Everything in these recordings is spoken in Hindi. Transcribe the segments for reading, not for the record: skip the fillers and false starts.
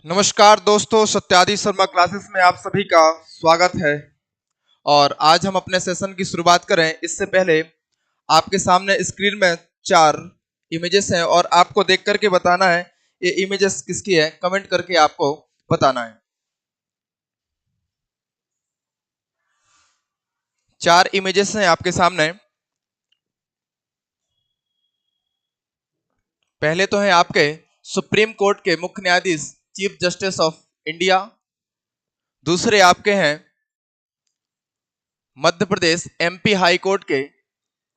नमस्कार दोस्तों, सत्यादि शर्मा क्लासेस में आप सभी का स्वागत है। और आज हम अपने सेशन की शुरुआत करें इससे पहले आपके सामने स्क्रीन में 4 इमेजेस हैं और आपको देख करके बताना है ये इमेजेस किसकी है। कमेंट करके आपको बताना है। 4 इमेजेस हैं आपके सामने। पहले तो है आपके सुप्रीम कोर्ट के मुख्य न्यायाधीश चीफ जस्टिस ऑफ इंडिया। दूसरे आपके हैं Madhya Pradesh MP high court के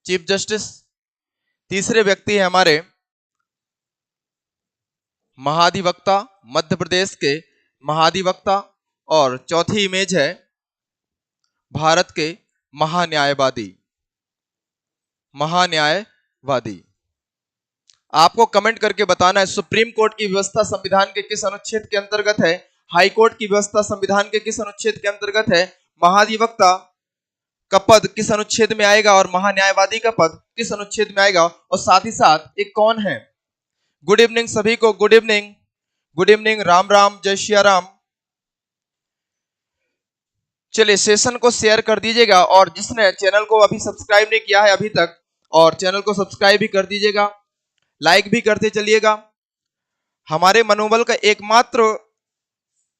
चीफ जस्टिस। तीसरे व्यक्ति है हमारे महाधिवक्ता, मध्य प्रदेश के महाधिवक्ता। और चौथी इमेज है भारत के महान्यायवादी। महान्यायवादी आपको कमेंट करके बताना है सुप्रीम कोर्ट की व्यवस्था संविधान के किस अनुच्छेद के अंतर्गत है, हाई कोर्ट की व्यवस्था संविधान के किस अनुच्छेद के अंतर्गत है, महाधिवक्ता का पद किस अनुच्छेद में आएगा और महान्यायवादी का पद किस अनुच्छेद में आएगा, और साथ ही साथ एक कौन है। गुड इवनिंग सभी को, good evening, good evening, Ram Ram, जय श्री राम। चलिए सेशन को शेयर कर दीजिएगा और जिसने चैनल को अभी सब्सक्राइब नहीं किया है अभी तक, और चैनल को सब्सक्राइब भी कर दीजिएगा, लाइक भी करते चलिएगा। हमारे मनोबल का एकमात्र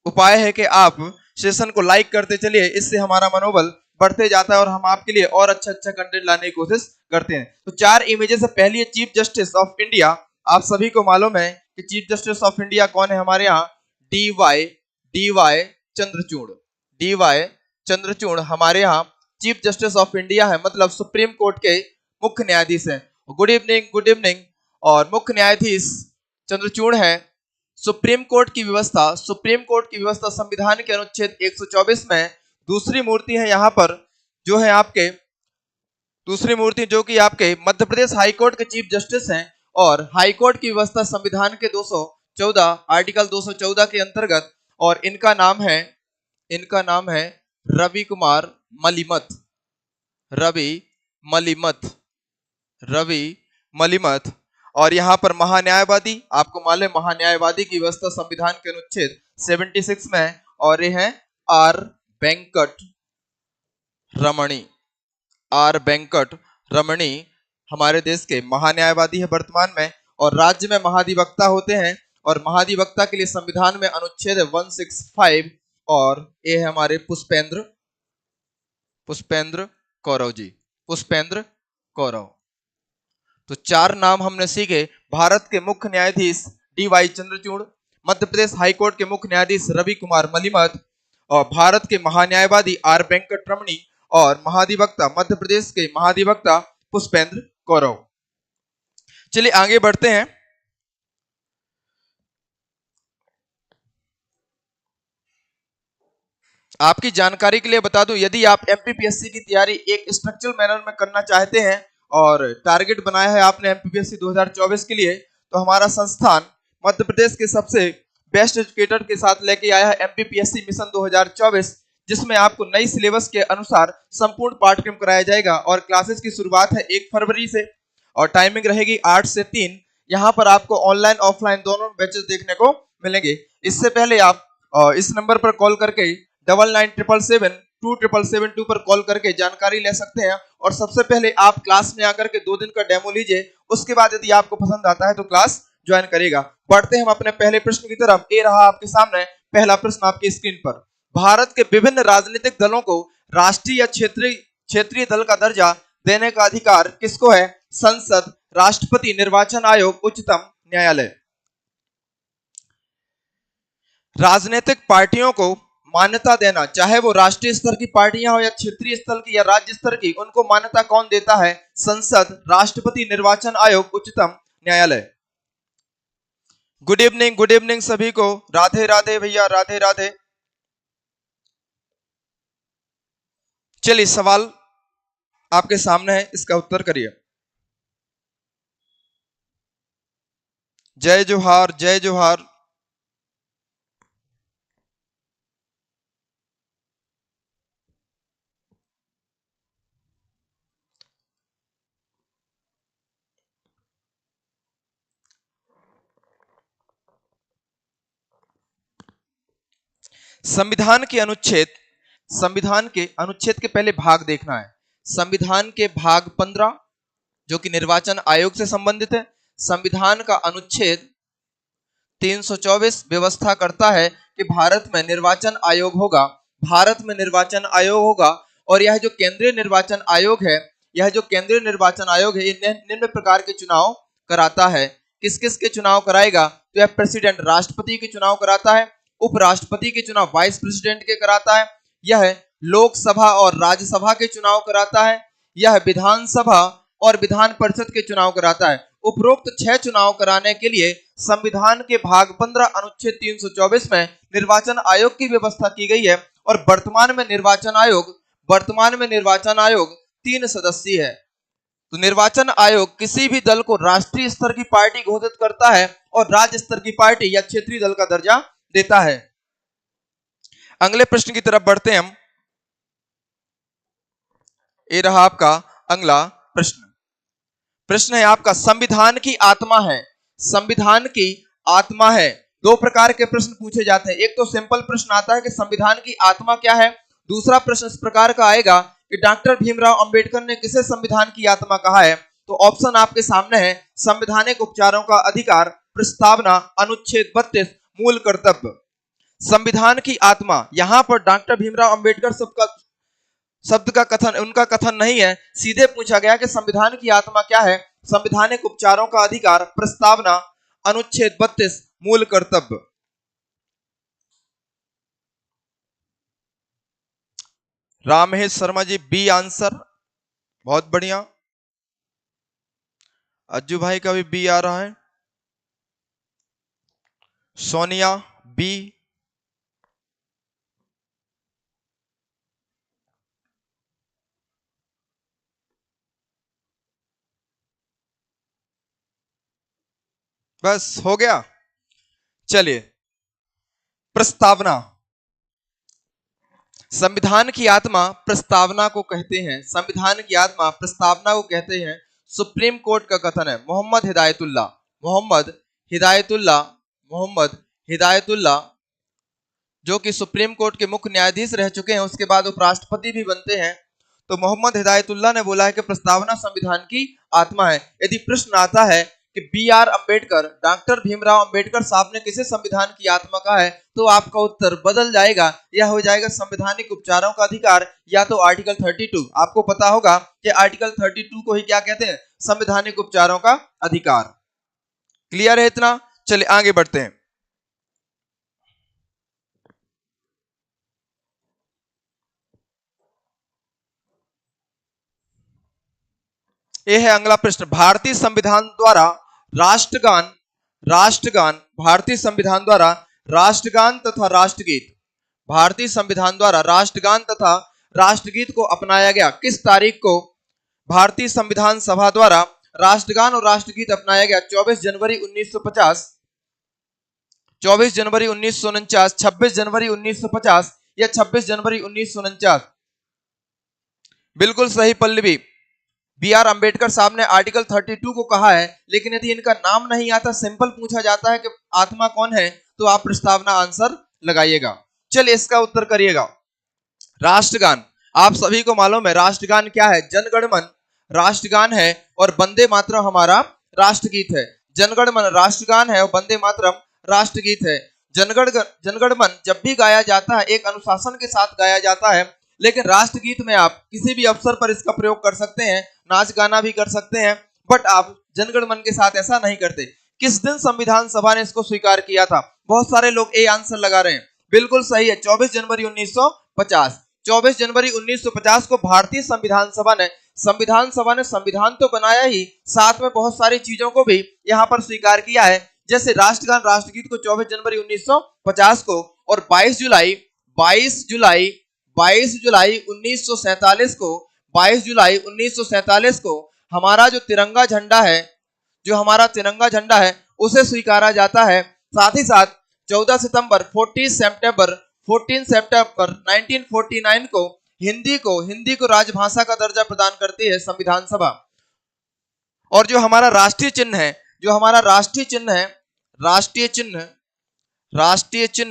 उपाय है कि आप सेशन को लाइक करते चलिए, इससे हमारा मनोबल बढ़ते जाता है और हम आपके लिए और अच्छा अच्छा कंटेंट लाने की कोशिश करते हैं। तो 4 इमेजेस है। पहली है चीफ जस्टिस ऑफ इंडिया। आप सभी को मालूम है कि चीफ जस्टिस ऑफ इंडिया कौन है हमारे यहाँ, D Y Chandrachud. D Y Chandrachud हमारे यहाँ चीफ जस्टिस ऑफ इंडिया है, मतलब सुप्रीम कोर्ट के मुख्य न्यायाधीश हैं। Good evening, good evening. और मुख्य न्यायाधीश चंद्रचूड़ है। सुप्रीम कोर्ट की व्यवस्था संविधान के अनुच्छेद 124 में दूसरी मूर्ति है यहाँ पर, जो है आपके दूसरी मूर्ति जो कि आपके मध्य प्रदेश हाई कोर्ट के चीफ जस्टिस हैं। और हाई कोर्ट की व्यवस्था संविधान के 214 आर्टिकल 214 के अंतर्गत, और इनका नाम है रवि कुमार मलिमथ। रवि मलिमथ, रवि मलिमथ। और यहाँ पर महान्यायवादी, आपको मालूम है महान्यायवादी की व्यवस्था संविधान के अनुच्छेद 76 में है, और ये है are Venkat Ramani. Are Venkat रमणी हमारे देश के महान्यायवादी है वर्तमान में, और राज्य में महाधिवक्ता होते हैं। और महाधिवक्ता के लिए संविधान में अनुच्छेद 165, और ये है हमारे पुष्पेंद्र पुष्पेंद्र कौरव जी। पुष्पेंद्र कौरव। तो 4 नाम हमने सीखे। भारत के मुख्य न्यायाधीश D Y Chandrachud, Madhya Pradesh high court के मुख्य न्यायाधीश रवि कुमार मलिमथ, और भारत के महान्यायवादी आर वेंकट रमणी, और महाधिवक्ता मध्य प्रदेश के महाधिवक्ता पुष्पेंद्र कौरव। चलिए आगे बढ़ते हैं। आपकी जानकारी के लिए बता दूं, यदि आप एमपीपीएससी की तैयारी एक स्ट्रक्चरल मैनर में करना चाहते हैं और टारगेट बनाया है आपने एमपीपीएससी 2024 के लिए, तो हमारा संस्थान मध्य प्रदेश के सबसे बेस्ट एजुकेटर के साथ लेके आया है एमपीपीएससी मिशन 2024, जिसमें आपको नई सिलेबस के अनुसार संपूर्ण पाठ्यक्रम कराया जाएगा। और क्लासेस की शुरुआत है 1 फरवरी से, और टाइमिंग रहेगी 8 से 3। यहाँ पर आपको ऑनलाइन ऑफलाइन दोनों बैचेस देखने को मिलेंगे। इससे पहले आप इस नंबर पर कॉल करके 9977727772 पर कॉल करके जानकारी ले सकते हैं। और सबसे पहले आप क्लास में आकर के 2 दिन का डेमो लीजिए, उसके बाद यदि आपको पसंद आता है तो क्लास ज्वाइन करेगा। बढ़ते हैं हम अपने पहले प्रश्न की तरफ। ये रहा आपके सामने पहला प्रश्न आपकी स्क्रीन पर। भारत के विभिन्न राजनीतिक दलों को राष्ट्रीय या क्षेत्रीय दल का दर्जा देने का अधिकार किसको है? संसद, राष्ट्रपति, निर्वाचन आयोग, उच्चतम न्यायालय। राजनीतिक पार्टियों को मान्यता देना, चाहे वो राष्ट्रीय स्तर की पार्टियां हो या क्षेत्रीय स्तर की या राज्य स्तर की, उनको मान्यता कौन देता है? संसद, राष्ट्रपति, निर्वाचन आयोग, उच्चतम न्यायालय। गुड इवनिंग सभी को, राधे राधे भैया, राधे राधे। चलिए सवाल आपके सामने है, इसका उत्तर करिए। जय जोहार, जय जोहार। संविधान के अनुच्छेद के पहले भाग देखना है। संविधान के भाग 15 जो कि निर्वाचन आयोग से संबंधित है। संविधान का अनुच्छेद 324 व्यवस्था करता है कि भारत में निर्वाचन आयोग होगा। भारत में निर्वाचन आयोग होगा और यह जो केंद्रीय निर्वाचन आयोग है, ये निम्न प्रकार के चुनाव कराता है। किस किस के चुनाव कराएगा? तो यह प्रेसिडेंट राष्ट्रपति के चुनाव कराता है, उपराष्ट्रपति के चुनाव वाइस प्रेसिडेंट के कराता है, यह लोकसभा और राज्यसभा के चुनाव कराता है, यह विधानसभा और विधान परिषद के चुनाव कराता है। उपरोक्त 6 चुनाव कराने के लिए संविधान के भाग 15 अनुच्छेद 324 में निर्वाचन आयोग की व्यवस्था की गई है और वर्तमान में निर्वाचन आयोग 3 सदस्यीय है। तो निर्वाचन आयोग किसी भी दल को राष्ट्रीय स्तर की पार्टी घोषित करता है और राज्य स्तर की पार्टी या क्षेत्रीय दल का दर्जा देता है। अगले प्रश्न की तरफ बढ़ते हैं हम। ये रहा आपका अगला प्रश्न है आपका, संविधान की आत्मा है। 2 प्रकार के प्रश्न पूछे जाते हैं। एक तो सिंपल प्रश्न आता है कि संविधान की आत्मा क्या है। दूसरा प्रश्न इस प्रकार का आएगा कि डॉक्टर भीमराव अंबेडकर ने किसे संविधान की आत्मा कहा है। तो ऑप्शन आपके सामने है, संवैधानिक उपचारों का अधिकार, प्रस्तावना, अनुच्छेद 32, मूल कर्तव्य। संविधान की आत्मा, यहां पर डॉक्टर भीमराव अंबेडकर शब्द का कथन, उनका कथन नहीं है, सीधे पूछा गया कि संविधान की आत्मा क्या है। संवैधानिक उपचारों का अधिकार, प्रस्तावना, अनुच्छेद 32, मूल कर्तव्य। राम महेश शर्मा जी बी आंसर, बहुत बढ़िया। अज्जू भाई का भी बी आ रहा है। सोनिया बी। बस हो गया। चलिए, प्रस्तावना। संविधान की आत्मा प्रस्तावना को कहते हैं। संविधान की आत्मा प्रस्तावना को कहते हैं। सुप्रीम कोर्ट का कथन है। मोहम्मद हिदायतुल्लाह जो कि सुप्रीम कोर्ट के मुख्य न्यायाधीश रह चुके हैं, उसके बाद उपराष्ट्रपति भी बनते हैं। तो मोहम्मद हिदायतुल्लाह ने बोला है कि प्रस्तावना संविधान की आत्मा है। यदि प्रश्न आता है कि B.R. अम्बेडकर, डॉक्टर भीमराव अम्बेडकर साहब ने किसे संविधान की आत्मा कहा है, तो आपका उत्तर बदल जाएगा। यह हो जाएगा संवैधानिक उपचारों का अधिकार या तो आर्टिकल 32। आपको पता होगा कि आर्टिकल 32 को ही क्या कहते हैं? संवैधानिक उपचारों का अधिकार। क्लियर है इतना? चलिए आगे बढ़ते हैं। यह है अगला प्रश्न। भारतीय संविधान द्वारा भारतीय संविधान द्वारा राष्ट्रगान तथा राष्ट्रगीत, भारतीय संविधान द्वारा राष्ट्रगान तथा राष्ट्रगीत को अपनाया गया। किस तारीख को भारतीय संविधान सभा द्वारा राष्ट्रगान और राष्ट्रगीत अपनाया गया? 24 जनवरी 1950, 24 जनवरी 1949, 26 जनवरी 1950 या 26 जनवरी 1949? बिल्कुल सही पल्लवी। B.R. अम्बेडकर साहब ने आर्टिकल 32 को कहा है, लेकिन यदि इनका नाम नहीं आता, सिंपल पूछा जाता है कि आत्मा कौन है, तो आप प्रस्तावना आंसर लगाइएगा। चलिए इसका उत्तर करिएगा। राष्ट्रगान, आप सभी को मालूम है राष्ट्रगान क्या है? जनगण मन राष्ट्रगान है और वंदे मातरम हमारा राष्ट्रगीत है। जनगण मन राष्ट्रगान है और वंदे मातरम राष्ट्रगीत है। जनगण मन जब भी गाया जाता है एक अनुशासन के साथ गाया जाता है, लेकिन राष्ट्रगीत में आप किसी भी अवसर पर इसका प्रयोग कर सकते हैं, नाच गाना भी कर सकते हैं, बट आप जनगण मन के साथ ऐसा नहीं करते। किस दिन संविधान सभा ने इसको स्वीकार किया था? बहुत सारे लोग ए आंसर लगा रहे हैं। बिल्कुल सही है, 24 जनवरी 1950। 24 जनवरी 1950 को भारतीय संविधान सभा ने संविधान तो बनाया ही, साथ में बहुत सारी चीजों को भी यहाँ पर स्वीकार किया है। जैसे राष्ट्रगान राष्ट्रगीत को 24 जनवरी 1950 को, और 22 जुलाई 1947 को हमारा जो तिरंगा झंडा है उसे स्वीकारा जाता है। साथ ही साथ 14 सितंबर 14 सितंबर 1949 को हिंदी को राजभाषा का दर्जा प्रदान करती है संविधान सभा। और जो हमारा राष्ट्रीय चिन्ह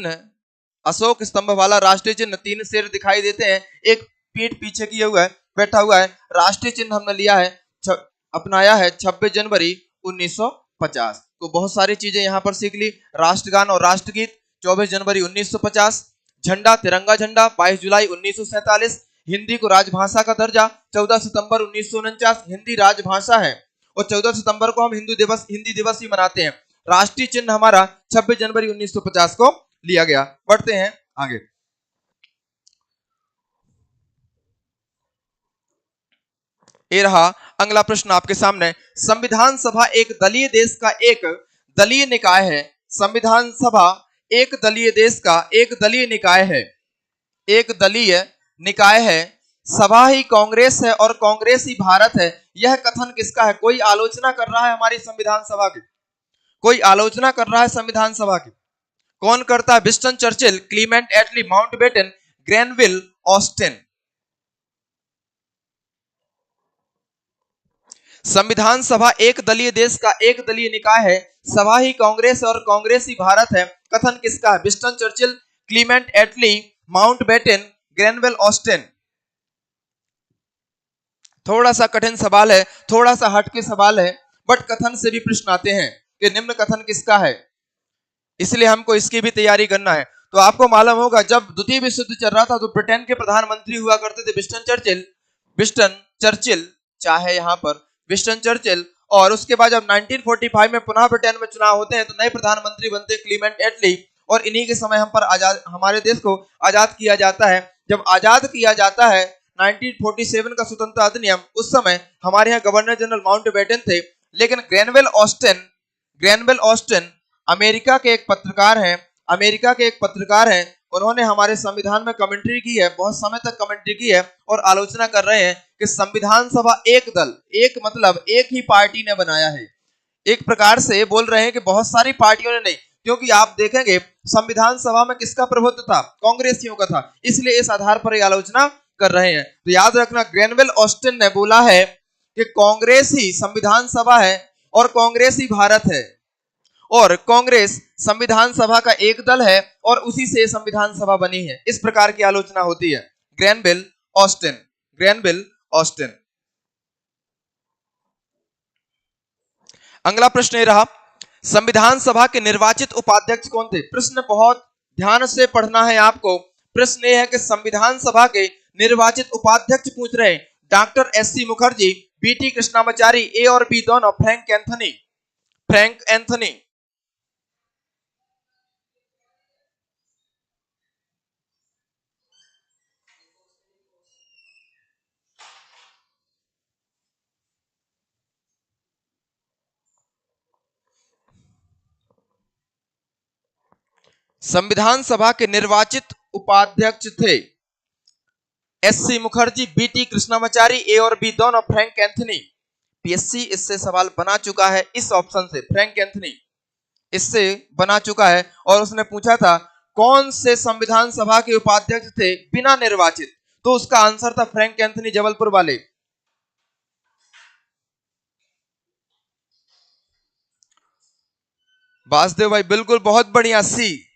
है अशोक स्तंभ वाला राष्ट्रीय चिन्ह, 3 शेर दिखाई देते हैं, एक पीठ पीछे किए हुआ है, बैठा हुआ है। राष्ट्रीय चिन्ह हमने लिया है, अपनाया है 26 जनवरी 1950। तो बहुत सारी चीजें यहाँ पर सीख ली। राष्ट्रगान और राष्ट्रगीत 24 जनवरी 1950। झंडा, तिरंगा झंडा 22 जुलाई 1947। हिंदी को राजभाषा का दर्जा 14 सितंबर 1949, हिंदी राजभाषा है और 14 सितंबर को हम हिंदी दिवस ही मनाते हैं। राष्ट्रीय चिन्ह हमारा 26 जनवरी 1950 को लिया गया। बढ़ते हैं आगे। ये रहा अगला प्रश्न आपके सामने। संविधान सभा एक दलीय देश का एक दलीय निकाय है। संविधान सभा एक दलीय देश का एक दलीय निकाय है। एक दलीय निकाय है। सभा ही कांग्रेस है और कांग्रेस ही भारत है। यह कथन किसका है? कोई आलोचना कर रहा है हमारी संविधान सभा की, कोई आलोचना कर रहा है संविधान सभा की। कौन करता है? विंस्टन चर्चिल, क्लीमेंट एटली, माउंटबेटन, ग्रेनविल, ऑस्टिन। संविधान सभा एक दलीय देश का एक दलीय निकाय है। सभा ही कांग्रेस और कांग्रेस ही भारत है। कथन किसका है? विंस्टन चर्चिल, क्लीमेंट एटली, माउंटबेटन, ग्रेनवेल, ऑस्टिन। थोड़ा सा कठिन सवाल है, थोड़ा सा हटके सवाल है, बट कथन से भी प्रश्न आते हैं कि निम्न कथन किसका है, इसलिए हमको इसकी भी तैयारी करना है। तो आपको मालूम होगा जब द्वितीय विश्व युद्ध चल रहा था तो ब्रिटेन के प्रधानमंत्री हुआ करते थे विंस्टन चर्चिल। विंस्टन चर्चिल चाहे यहाँ पर विंस्टन चर्चिल, और उसके बाद जब 1945 में पुनः ब्रिटेन में चुनाव होते हैं तो नए प्रधानमंत्री बनते क्लीमेंट एटली, और इन्हीं के समय हम पर आजाद, हमारे देश को आजाद किया जाता है। जब आजाद किया जाता है 1947 का स्वतंत्रता अधिनियम, उस समय हमारे यहाँ गवर्नर जनरल माउंटबेटन थे। लेकिन ग्रेनवेल ऑस्टिन अमेरिका के एक पत्रकार हैं, अमेरिका के एक पत्रकार हैं। उन्होंने हमारे संविधान में कमेंट्री की है, बहुत समय तक कमेंट्री की है और आलोचना कर रहे हैं कि संविधान सभा एक दल, एक मतलब एक ही पार्टी ने बनाया है। एक प्रकार से बोल रहे हैं कि बहुत सारी पार्टियों ने नहीं, क्योंकि आप देखेंगे संविधान सभा में किसका प्रभुत्व था? कांग्रेसियों का था, इसलिए इस आधार पर यह आलोचना कर रहे हैं। तो याद रखना, ग्रेनवेल ऑस्टिन ने बोला है कि कांग्रेस ही संविधान सभा है और कांग्रेस ही भारत है, और कांग्रेस संविधान सभा का एक दल है और उसी से संविधान सभा बनी है। इस प्रकार की आलोचना होती है। ग्रेनवेल ऑस्टिन, ग्रेनवेल ऑस्टिन। अगला प्रश्न ये रहा, संविधान सभा के निर्वाचित उपाध्यक्ष कौन थे? प्रश्न बहुत ध्यान से पढ़ना है आपको। प्रश्न ये है कि संविधान सभा के निर्वाचित उपाध्यक्ष पूछ रहे हैं। Doctor S C. Mukherjee, B T. Krishnamachari, A और बी दोनों, फ्रैंक एंथनी, फ्रैंक एंथनी। संविधान सभा के निर्वाचित उपाध्यक्ष थे SC. Mukherjee, B T. Krishnamachari, A और बी दोनों, फ्रैंक एंथनी। पीएससी इससे सवाल बना चुका है, इस ऑप्शन से फ्रैंक एंथनी इससे बना चुका है। और उसने पूछा था कौन से संविधान सभा के उपाध्यक्ष थे बिना निर्वाचित, तो उसका आंसर था फ्रैंक एंथनी, जबलपुर वाले। वासुदेव भाई बिल्कुल, बहुत बढ़िया, सी।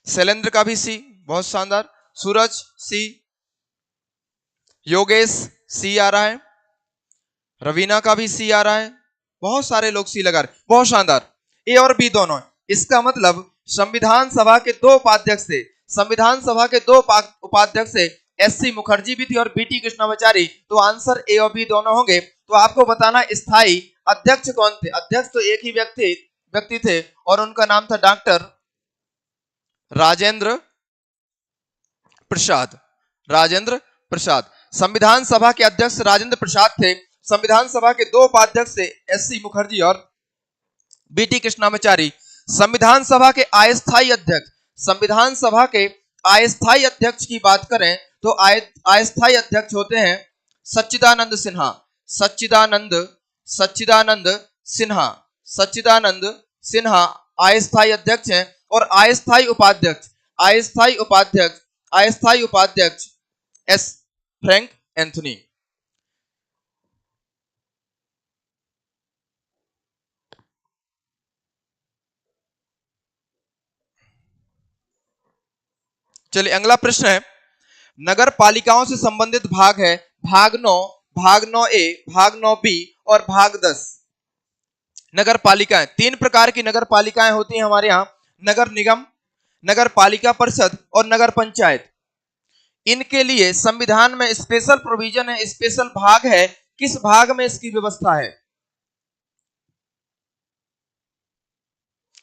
शैलेंद्र का भी सी, बहुत शानदार। सूरज सी, योगेश सी आ रहा है, रवीना का भी सी आ रहा है, बहुत सारे लोग सी लगा रहे, बहुत शानदार। ए और बी दोनों, इसका मतलब संविधान सभा के दो उपाध्यक्ष थे, संविधान सभा के दो उपाध्यक्ष थे, एस.सी. मुखर्जी भी थी और बी.टी. कृष्णामाचारी। तो आंसर ए और बी दोनों होंगे। तो आपको बताना स्थायी अध्यक्ष कौन थे? अध्यक्ष तो एक ही व्यक्ति थे और उनका नाम था डॉक्टर राजेंद्र प्रसाद, राजेंद्र प्रसाद। संविधान सभा के अध्यक्ष राजेंद्र प्रसाद थे। संविधान सभा के दो उपाध्यक्ष थे, एस.सी. मुखर्जी और बी.टी. कृष्णामाचारी। संविधान सभा के अस्थायी अध्यक्ष, संविधान सभा के अस्थायी अध्यक्ष की बात करें तो अस्थायी अध्यक्ष होते हैं सच्चिदानंद सिन्हा, सच्चिदानंद सच्चिदानंद सिन्हा, सच्चिदानंद सिन्हा अस्थायी अध्यक्ष हैं। और अस्थायी उपाध्यक्ष, अस्थायी उपाध्यक्ष, अस्थायी उपाध्यक्ष एस फ्रैंक एंथनी। चलिए अगला प्रश्न है, नगर पालिकाओं से संबंधित भाग है भाग 9, भाग 9A, भाग 9B और भाग 10। नगर पालिकाएं, 3 प्रकार की नगर पालिकाएं होती हैं हमारे यहाँ, नगर निगम, नगर पालिका परिषद और नगर पंचायत। इनके लिए संविधान में स्पेशल प्रोविजन है, स्पेशल भाग है। किस भाग में इसकी व्यवस्था है?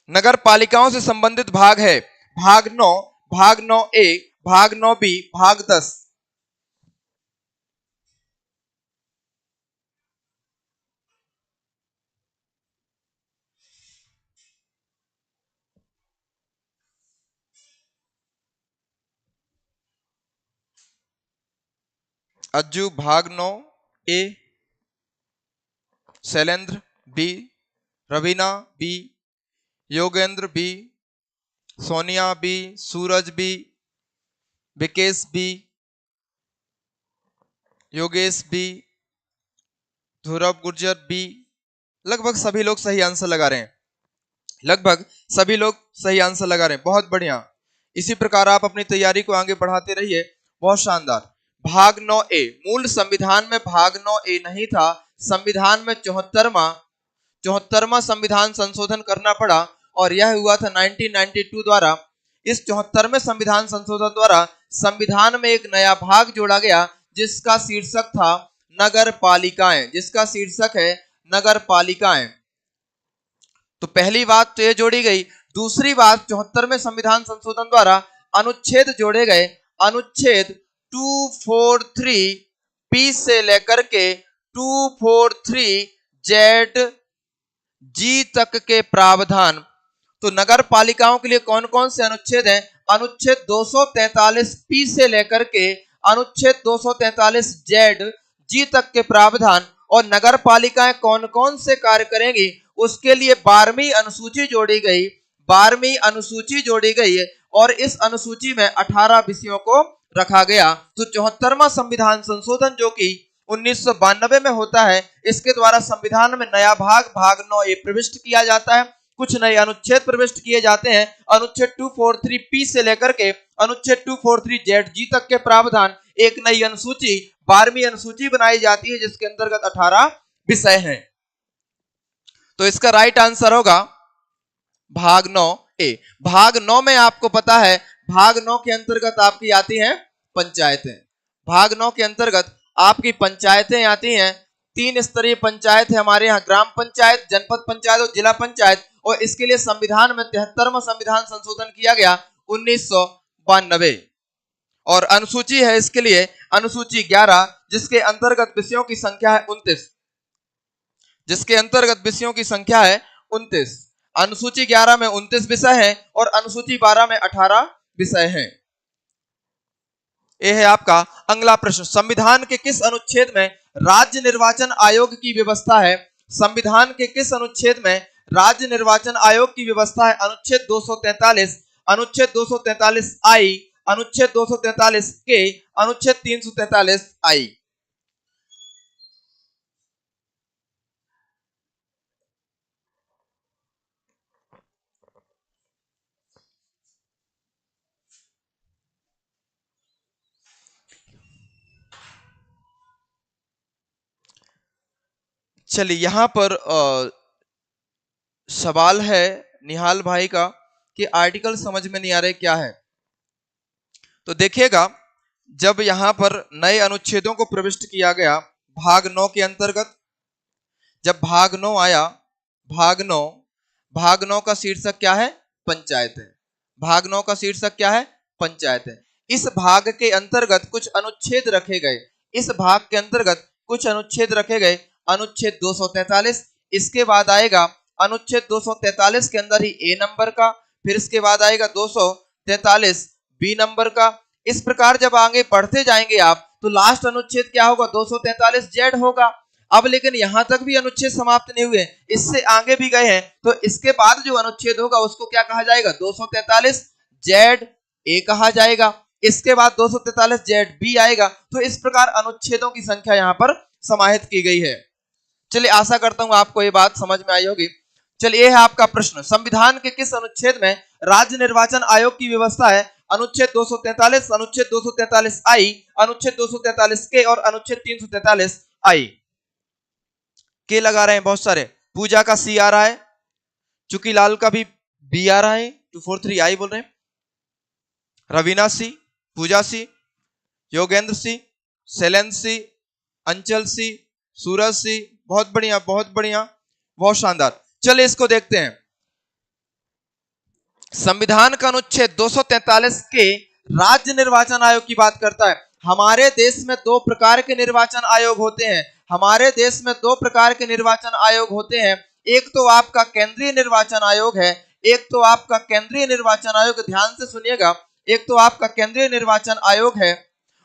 नगर पालिकाओं से संबंधित भाग है भाग 9, भाग 9A, भाग 9B, भाग 10। अज्जू भाग 9A, Shailendra B, Raveena B, Yogendra B, Sonia B, Suraj B, Vikesh B, Yogesh B, Dhruv Gurjar B. लगभग सभी लोग सही आंसर लगा रहे हैं, लगभग सभी लोग सही आंसर लगा रहे हैं, बहुत बढ़िया। इसी प्रकार आप अपनी तैयारी को आगे बढ़ाते रहिए, बहुत शानदार। भाग 9A, मूल संविधान में भाग 9A नहीं था, संविधान में 74वां संविधान संशोधन करना पड़ा और यह हुआ था 1992 द्वारा। इस 74वें संविधान संशोधन द्वारा संविधान में एक नया भाग जोड़ा गया जिसका शीर्षक था नगर पालिकाएं, जिसका शीर्षक है नगर पालिकाएं। तो पहली बात तो ये जोड़ी गई। दूसरी बात, 74वें संविधान संशोधन द्वारा अनुच्छेद जोड़े गए, अनुच्छेद 243 पी से लेकर के 243 जेड जी तक के प्रावधान। तो नगर पालिकाओं के लिए कौन कौन से अनुच्छेद हैं? अनुच्छेद 243 पी से लेकर के अनुच्छेद 243 जेड जी तक के प्रावधान। और नगर पालिकाएं कौन कौन से कार्य करेंगी उसके लिए 12वीं अनुसूची जोड़ी गई, 12वीं अनुसूची जोड़ी गई और इस अनुसूची में 18 विषयों को रखा गया। तो 74वां संविधान संशोधन जो कि 1992 में होता है, इसके द्वारा संविधान में नया भाग भाग 9A प्रविष्ट किया जाता है, कुछ नए अनुच्छेद प्रविष्ट किए जाते हैं। अनुच्छेद 243 पी से लेकर के अनुच्छेद 243 जेड जी तक के प्रावधान, एक नई अनुसूची 12वीं अनुसूची बनाई जाती है जिसके अंतर्गत 18 विषय हैं। तो इसका राइट आंसर होगा भाग 9A। भाग 9 में आपको पता है, भाग 9 के अंतर्गत आपकी आती हैं पंचायतें। भाग 9 के अंतर्गत आपकी पंचायतें आती हैं। 3 स्तरीय पंचायत है हमारे यहाँ, ग्राम पंचायत, जनपद पंचायत और जिला पंचायत। और इसके लिए संविधान में 73वां संविधान संशोधन किया गया 1992। और अनुसूची है इसके लिए अनुसूची 11, जिसके अंतर्गत विषयों की संख्या है 29, जिसके अंतर्गत विषयों की संख्या है 29। अनुसूची 11 में 29 विषय हैं और अनुसूची 12 में 18 विषय हैं। यह है आपका अगला प्रश्न, संविधान के किस अनुच्छेद में राज्य निर्वाचन आयोग की व्यवस्था है? संविधान के किस अनुच्छेद में राज्य निर्वाचन आयोग की व्यवस्था है? अनुच्छेद 243, अनुच्छेद 243 आई, अनुच्छेद 243 के, अनुच्छेद 343 आई। चलिए यहां पर सवाल है निहाल भाई का कि आर्टिकल समझ में नहीं आ रहे क्या है। तो देखिएगा, जब यहां पर नए अनुच्छेदों को प्रविष्ट किया गया भाग 9 के अंतर्गत, जब भाग 9 आया, भाग 9 का शीर्षक क्या है? पंचायतें। भाग 9 का शीर्षक क्या है? पंचायतें। इस भाग के अंतर्गत कुछ अनुच्छेद रखे गए, इस भाग के अंतर्गत कुछ अनुच्छेद रखे गए। अनुच्छेद 243, इसके बाद आएगा अनुच्छेद 243 के अंदर ही ए नंबर का, फिर इसके बाद आएगा 243 बी नंबर का। इस प्रकार जब आगे बढ़ते जाएंगे आप तो लास्ट अनुच्छेद क्या होगा? 243 जेड होगा। अब लेकिन यहां तक भी अनुच्छेद समाप्त नहीं हुए, इससे आगे भी गए हैं, तो इसके बाद जो अनुच्छेद होगा उसको क्या कहा जाएगा? 243 जेड ए कहा जाएगा। इसके बाद 243 जेड बी आएगा। तो इस प्रकार अनुच्छेदों की संख्या यहां पर समाहित की गई है। चलिए आशा करता हूं आपको ये बात समझ में आई होगी। चलिए यह है आपका प्रश्न, संविधान के किस अनुच्छेद में राज्य निर्वाचन आयोग की व्यवस्था है? अनुच्छेद 243, अनुच्छेद 243 आई, अनुच्छेद 243 के और अनुच्छेद 343 आई। के लगा रहे हैं बहुत सारे, पूजा का सी आ रहा है, चुकी लाल का भी बी आ रहा है, 243 आई बोल रहे हैं, रवीना सी, पूजा सी, योगेंद्र सी, शैलेंद्र सी, अंचल सी, सूरज सी, बहुत बढ़िया बहुत बढ़िया, बहुत शानदार। चलिए इसको देखते हैं। संविधान का अनुच्छेद 243 के राज्य निर्वाचन आयोग की बात करता है। हमारे देश में दो प्रकार के निर्वाचन आयोग होते हैं, हमारे देश में दो प्रकार के निर्वाचन आयोग होते हैं। एक तो आपका केंद्रीय निर्वाचन आयोग है, एक तो आपका केंद्रीय निर्वाचन आयोग, ध्यान से सुनिएगा, एक तो आपका केंद्रीय निर्वाचन आयोग है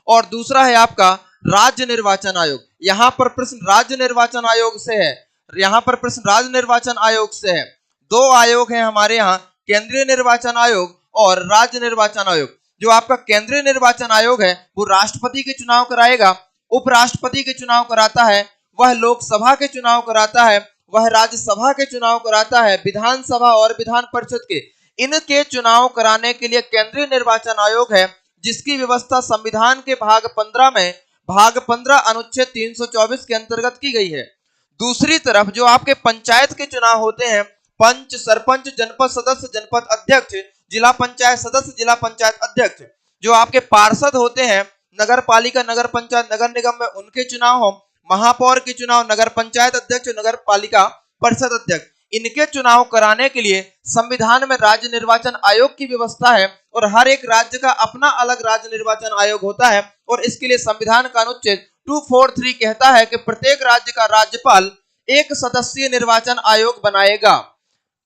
और दूसरा है आपका राज्य निर्वाचन आयोग। यहां पर प्रश्न राज्य निर्वाचन आयोग से है, यहां पर प्रश्न राज्य निर्वाचन आयोग से है। दो आयोग हैं हमारे यहाँ, केंद्रीय निर्वाचन आयोग और राज्य निर्वाचन आयोग। जो आपका केंद्रीय निर्वाचन आयोग है वो राष्ट्रपति के चुनाव कराएगा, उपराष्ट्रपति के चुनाव कराता है, वह लोकसभा के चुनाव कराता है, वह राज्यसभा के चुनाव कराता है, विधानसभा और विधान परिषद के, इनके चुनाव कराने के लिए केंद्रीय निर्वाचन आयोग है, जिसकी व्यवस्था संविधान के भाग 15 में भाग 15 अनुच्छेद 324 के अंतर्गत की गई है। दूसरी तरफ जो आपके पंचायत के चुनाव होते हैं, पंच, सरपंच, जनपद सदस्य, जनपद अध्यक्ष, जिला पंचायत सदस्य, जिला पंचायत अध्यक्ष, जो आपके पार्षद होते हैं नगर पालिका, नगर पंचायत, नगर निगम में, उनके चुनाव हो, महापौर के चुनाव, नगर पंचायत अध्यक्ष, नगर पालिका परिषद अध्यक्ष, इनके चुनाव कराने के लिए संविधान में राज्य निर्वाचन आयोग की व्यवस्था है और हर एक राज्य का अपना अलग राज्य निर्वाचन आयोग होता है। और इसके लिए संविधान का अनुच्छेद 243 कहता है कि प्रत्येक राज्य का राज्यपाल एक सदस्यीय निर्वाचन आयोग बनाएगा,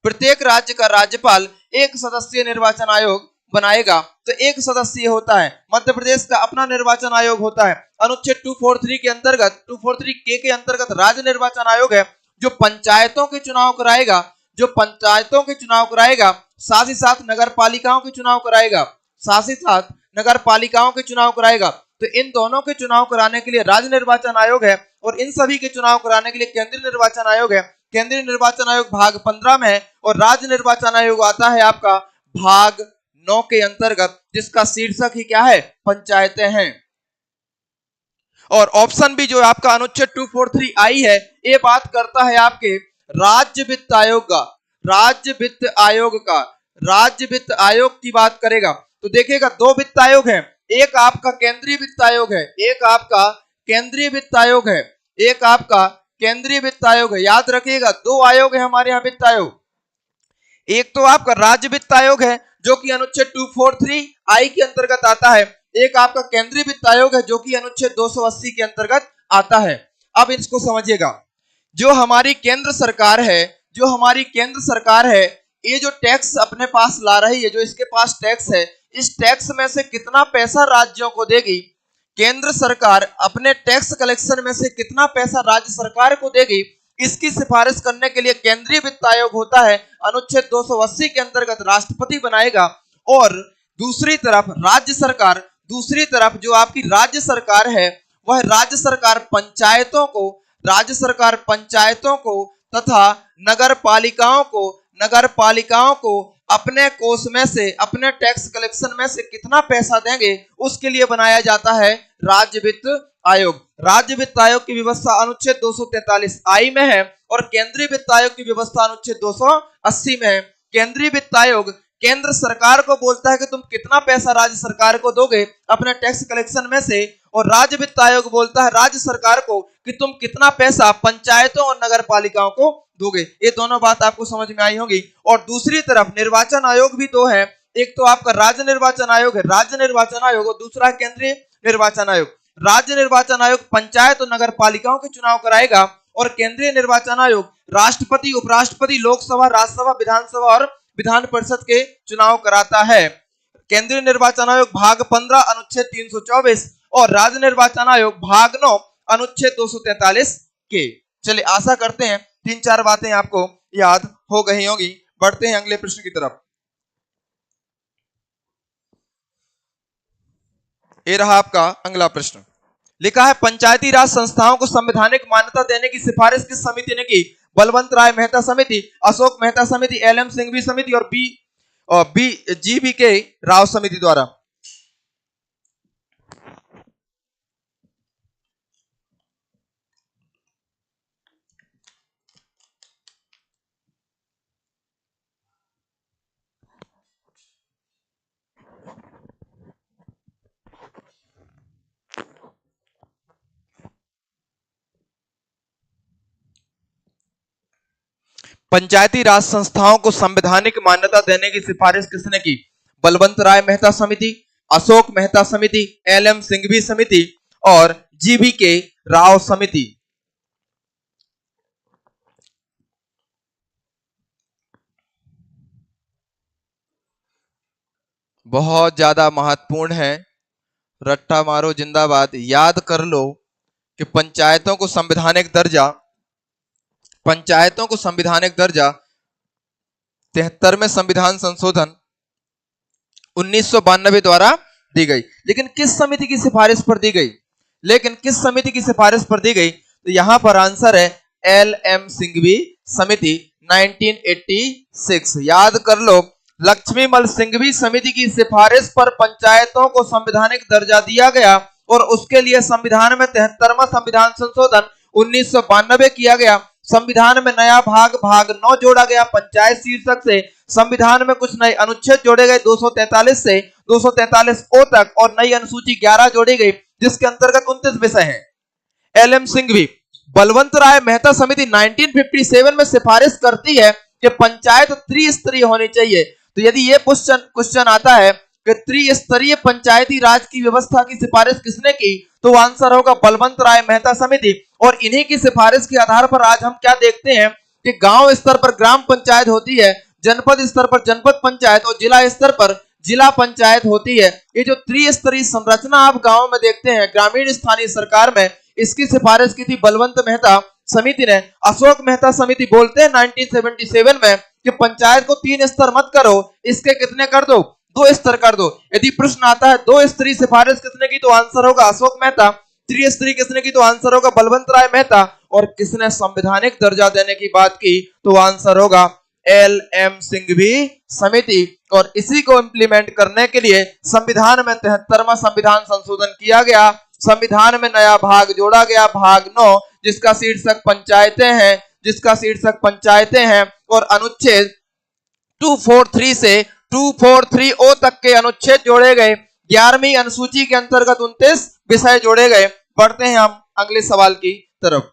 प्रत्येक राज्य का राज्यपाल एक सदस्यीय निर्वाचन आयोग बनाएगा। तो एक सदस्यीय होता है, मध्य प्रदेश का अपना निर्वाचन आयोग होता है। अनुच्छेद 243 के अंतर्गत, 243 के अंतर्गत राज्य निर्वाचन आयोग है जो पंचायतों के चुनाव कराएगा, जो पंचायतों के चुनाव कराएगा, साथ ही साथ नगर पालिकाओं के चुनाव कराएगा, साथ ही साथ नगर पालिकाओं के चुनाव कराएगा। तो इन दोनों के चुनाव कराने के लिए राज्य निर्वाचन आयोग है और इन सभी के चुनाव कराने के लिए केंद्रीय निर्वाचन आयोग है। केंद्रीय निर्वाचन आयोग भाग 15 में है और राज्य निर्वाचन आयोग आता है आपका भाग 9 के अंतर्गत, जिसका शीर्षक ही क्या है? पंचायतें हैं। और ऑप्शन भी जो आपका अनुच्छेद 243 आई है, ये बात करता है आपके राज्य वित्त आयोग का, राज्य वित्त आयोग का, राज्य वित्त आयोग की बात करेगा। तो देखिएगा दो वित्त आयोग हैं, एक आपका केंद्रीय वित्त आयोग है, एक आपका केंद्रीय वित्त आयोग है, एक आपका केंद्रीय वित्त आयोग है। याद रखिएगा दो आयोग है हमारे यहाँ वित्त आयोग, एक तो आपका राज्य वित्त आयोग है जो कि अनुच्छेद 243 आई के अंतर्गत आता है, एक आपका केंद्रीय वित्त आयोग है जो कि अनुच्छेद 280 के अंतर्गत आता है। अब इसको समझिएगा, जो हमारी केंद्र सरकार है, जो हमारी केंद्र सरकार है, ये जो टैक्स अपने पास ला रही है, जो इसके पास टैक्स है, इस टैक्स में से कितना पैसा राज्यों को देगी, केंद्र सरकार अपने टैक्स कलेक्शन में से कितना पैसा राज्य सरकार को देगी, इसकी सिफारिश करने के लिए केंद्रीय वित्त आयोग होता है। अनुच्छेद 280 के अंतर्गत राष्ट्रपति बनाएगा। और दूसरी तरफ राज्य सरकार, दूसरी तरफ जो आपकी राज्य सरकार है, वह राज्य सरकार पंचायतों को, राज्य सरकार पंचायतों को तथा नगर पालिकाओं को अपने कोष में से, अपने टैक्स कलेक्शन में से कितना पैसा देंगे, उसके लिए बनाया जाता है राज्य वित्त आयोग। राज्य वित्त आयोग की व्यवस्था अनुच्छेद 243 आई में है और केंद्रीय वित्त आयोग की व्यवस्था अनुच्छेद 280 में है। केंद्रीय वित्त आयोग केंद्र सरकार को बोलता है कि तुम कितना पैसा राज्य सरकार को दोगे अपने टैक्स कलेक्शन में से, और राज्य वित्त आयोग बोलता है राज्य सरकार को कि तुम कितना पैसा पंचायतों और नगर पालिकाओं को दोगे। ये दोनों बात आपको समझ में आई होगी। और दूसरी तरफ निर्वाचन आयोग भी दो है, एक तो आपका राज्य निर्वाचन आयोग है, राज्य निर्वाचन आयोग, और दूसरा केंद्रीय निर्वाचन आयोग। राज्य निर्वाचन आयोग पंचायत और नगर पालिकाओं के चुनाव कराएगा और केंद्रीय निर्वाचन आयोग राष्ट्रपति, उपराष्ट्रपति, लोकसभा, राज्यसभा, विधानसभा और विधान परिषद के चुनाव कराता है। केंद्रीय निर्वाचन आयोग भाग 15 अनुच्छेद 324 और राज्य निर्वाचन आयोग भाग 9 अनुच्छेद 243 के। चलिए आशा करते हैं 3-4 बातें आपको याद हो गई होंगी। बढ़ते हैं अगले प्रश्न की तरफ। ये रहा आपका अगला प्रश्न। लिखा है पंचायती राज संस्थाओं को संवैधानिक मान्यता देने की सिफारिश किस समिति ने की? बलवंत राय मेहता समिति, अशोक मेहता समिति, एल.एम. सिंघवी समिति और जी.बी. के राव समिति द्वारा। पंचायती राज संस्थाओं को संवैधानिक मान्यता देने की सिफारिश किसने की? बलवंत राय मेहता समिति, अशोक मेहता समिति, एल.एम. सिंघवी समिति और जी.बी. के राव समिति। बहुत ज्यादा महत्वपूर्ण है, रट्टा मारो जिंदाबाद। याद कर लो कि पंचायतों को संवैधानिक दर्जा 73वें संविधान संशोधन 1992 द्वारा दी गई। लेकिन किस समिति की सिफारिश पर दी गई? तो यहां पर आंसर है एल.एम. सिंघवी समिति 1986। याद कर लो, लक्ष्मीमल सिंघवी समिति की सिफारिश पर पंचायतों को संवैधानिक दर्जा दिया गया और उसके लिए संविधान में 73वां संविधान संशोधन 1992 किया गया। संविधान में नया भाग 9 जोड़ा गया पंचायत शीर्षक से। संविधान में कुछ नए अनुच्छेद जोड़े गए 243 से 243 ओ तक और नई अनुसूची 11 जोड़ी गई जिसके अंतर्गत 29 विषय हैं। एल.एम. सिंघवी, बलवंत राय मेहता समिति 1957 में सिफारिश करती है कि पंचायत त्रिस्तरीय होनी चाहिए। तो यदि ये क्वेश्चन आता है कि त्रिस्तरीय पंचायती राज की व्यवस्था की सिफारिश किसने की, तो आंसर होगा बलवंत राय मेहता समिति। और इन्हीं की सिफारिश के आधार पर आज हम क्या देखते हैं कि गांव स्तर पर ग्राम पंचायत होती है, जनपद स्तर पर जनपद पंचायत और जिला स्तर पर जिला पंचायत होती है। ये जो त्रिस्तरीय संरचना आप गांव में देखते हैं ग्रामीण स्थानीय सरकार में, इसकी सिफारिश की थी बलवंत मेहता समिति ने। अशोक मेहता समिति बोलते हैं 1977 में कि पंचायत को 3 स्तर मत करो, इसके कितने कर दो, 2 स्तर कर दो। यदि प्रश्न आता है 2 स्तरीय सिफारिश किसने की, तो आंसर होगा अशोक मेहता। त्रिस्तरीय किसने की, तो आंसर होगा बलवंत राय मेहता। और किसने संवैधानिक दर्जा देने की बात की, तो आंसर होगा एल.एम. सिंघवी समिति। और इसी को इंप्लीमेंट करने के लिए संविधान में 73वां संविधान संशोधन किया गया। संविधान में नया भाग जोड़ा गया, भाग 9, जिसका शीर्षक पंचायतें हैं और अनुच्छेद 243 से 243 ओ तक के अनुच्छेद जोड़े गए। 11वीं अनुसूची के अंतर्गत 29 विषय जोड़े गए। बढ़ते हैं हम अगले सवाल की तरफ।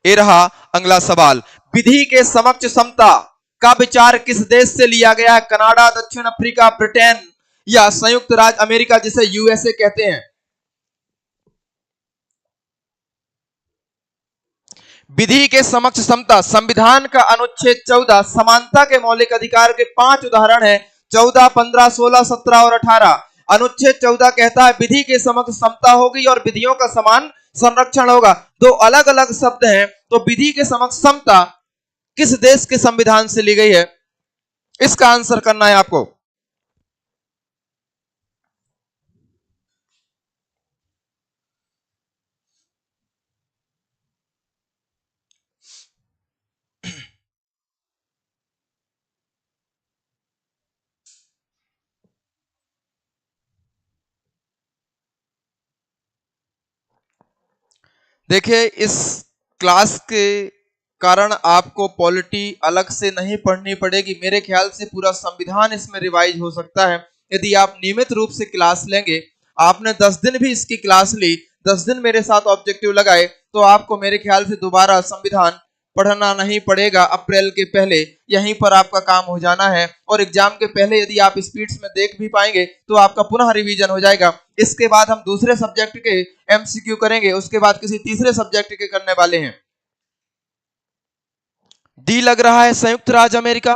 ये रहा अगला सवाल। विधि के समक्ष समता का विचार किस देश से लिया गया? कनाडा, दक्षिण अफ्रीका, ब्रिटेन या संयुक्त राज्य अमेरिका, जिसे यूएसए कहते हैं। विधि के समक्ष समता, संविधान का अनुच्छेद 14 समानता के मौलिक अधिकार के 5 उदाहरण हैं, 14, 15, 16, 17 और 18। अनुच्छेद 14 कहता है विधि के समक्ष समता होगी और विधियों का समान संरक्षण होगा। 2 अलग अलग शब्द हैं। तो विधि के समक्ष समता किस देश के संविधान से ली गई है, इसका आंसर करना है आपको। देखिए, इस क्लास के कारण आपको पॉलिटी अलग से नहीं पढ़नी पड़ेगी। मेरे ख्याल से पूरा संविधान इसमें रिवाइज हो सकता है यदि आप नियमित रूप से क्लास लेंगे। आपने 10 दिन भी इसकी क्लास ली, 10 दिन मेरे साथ ऑब्जेक्टिव लगाए, तो आपको मेरे ख्याल से दोबारा संविधान पढ़ना नहीं पड़ेगा। अप्रैल के पहले यहीं पर आपका काम हो जाना है और एग्जाम के पहले यदि आप स्पीड्स में देख भी पाएंगे तो आपका पुनः रिवीजन हो जाएगा। इसके बाद हम दूसरे सब्जेक्ट के एमसीक्यू करेंगे, उसके बाद किसी तीसरे सब्जेक्ट के करने वाले हैं। डी लग रहा है संयुक्त राज्य अमेरिका।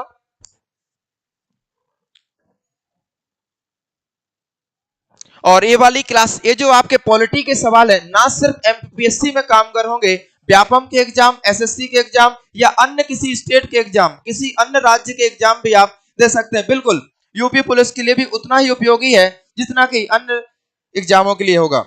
और ये वाली क्लास, ये जो आपके पॉलिटी के सवाल है, ना सिर्फ एमपीएससी में कामगर होंगे, व्यापम के एग्जाम, एसएससी के एग्जाम या अन्य किसी स्टेट के एग्जाम, किसी अन्य राज्य के एग्जाम भी आप दे सकते हैं। बिल्कुल यूपी पुलिस के लिए भी उतना ही उपयोगी है जितना कि अन्य एग्जामों के लिए होगा।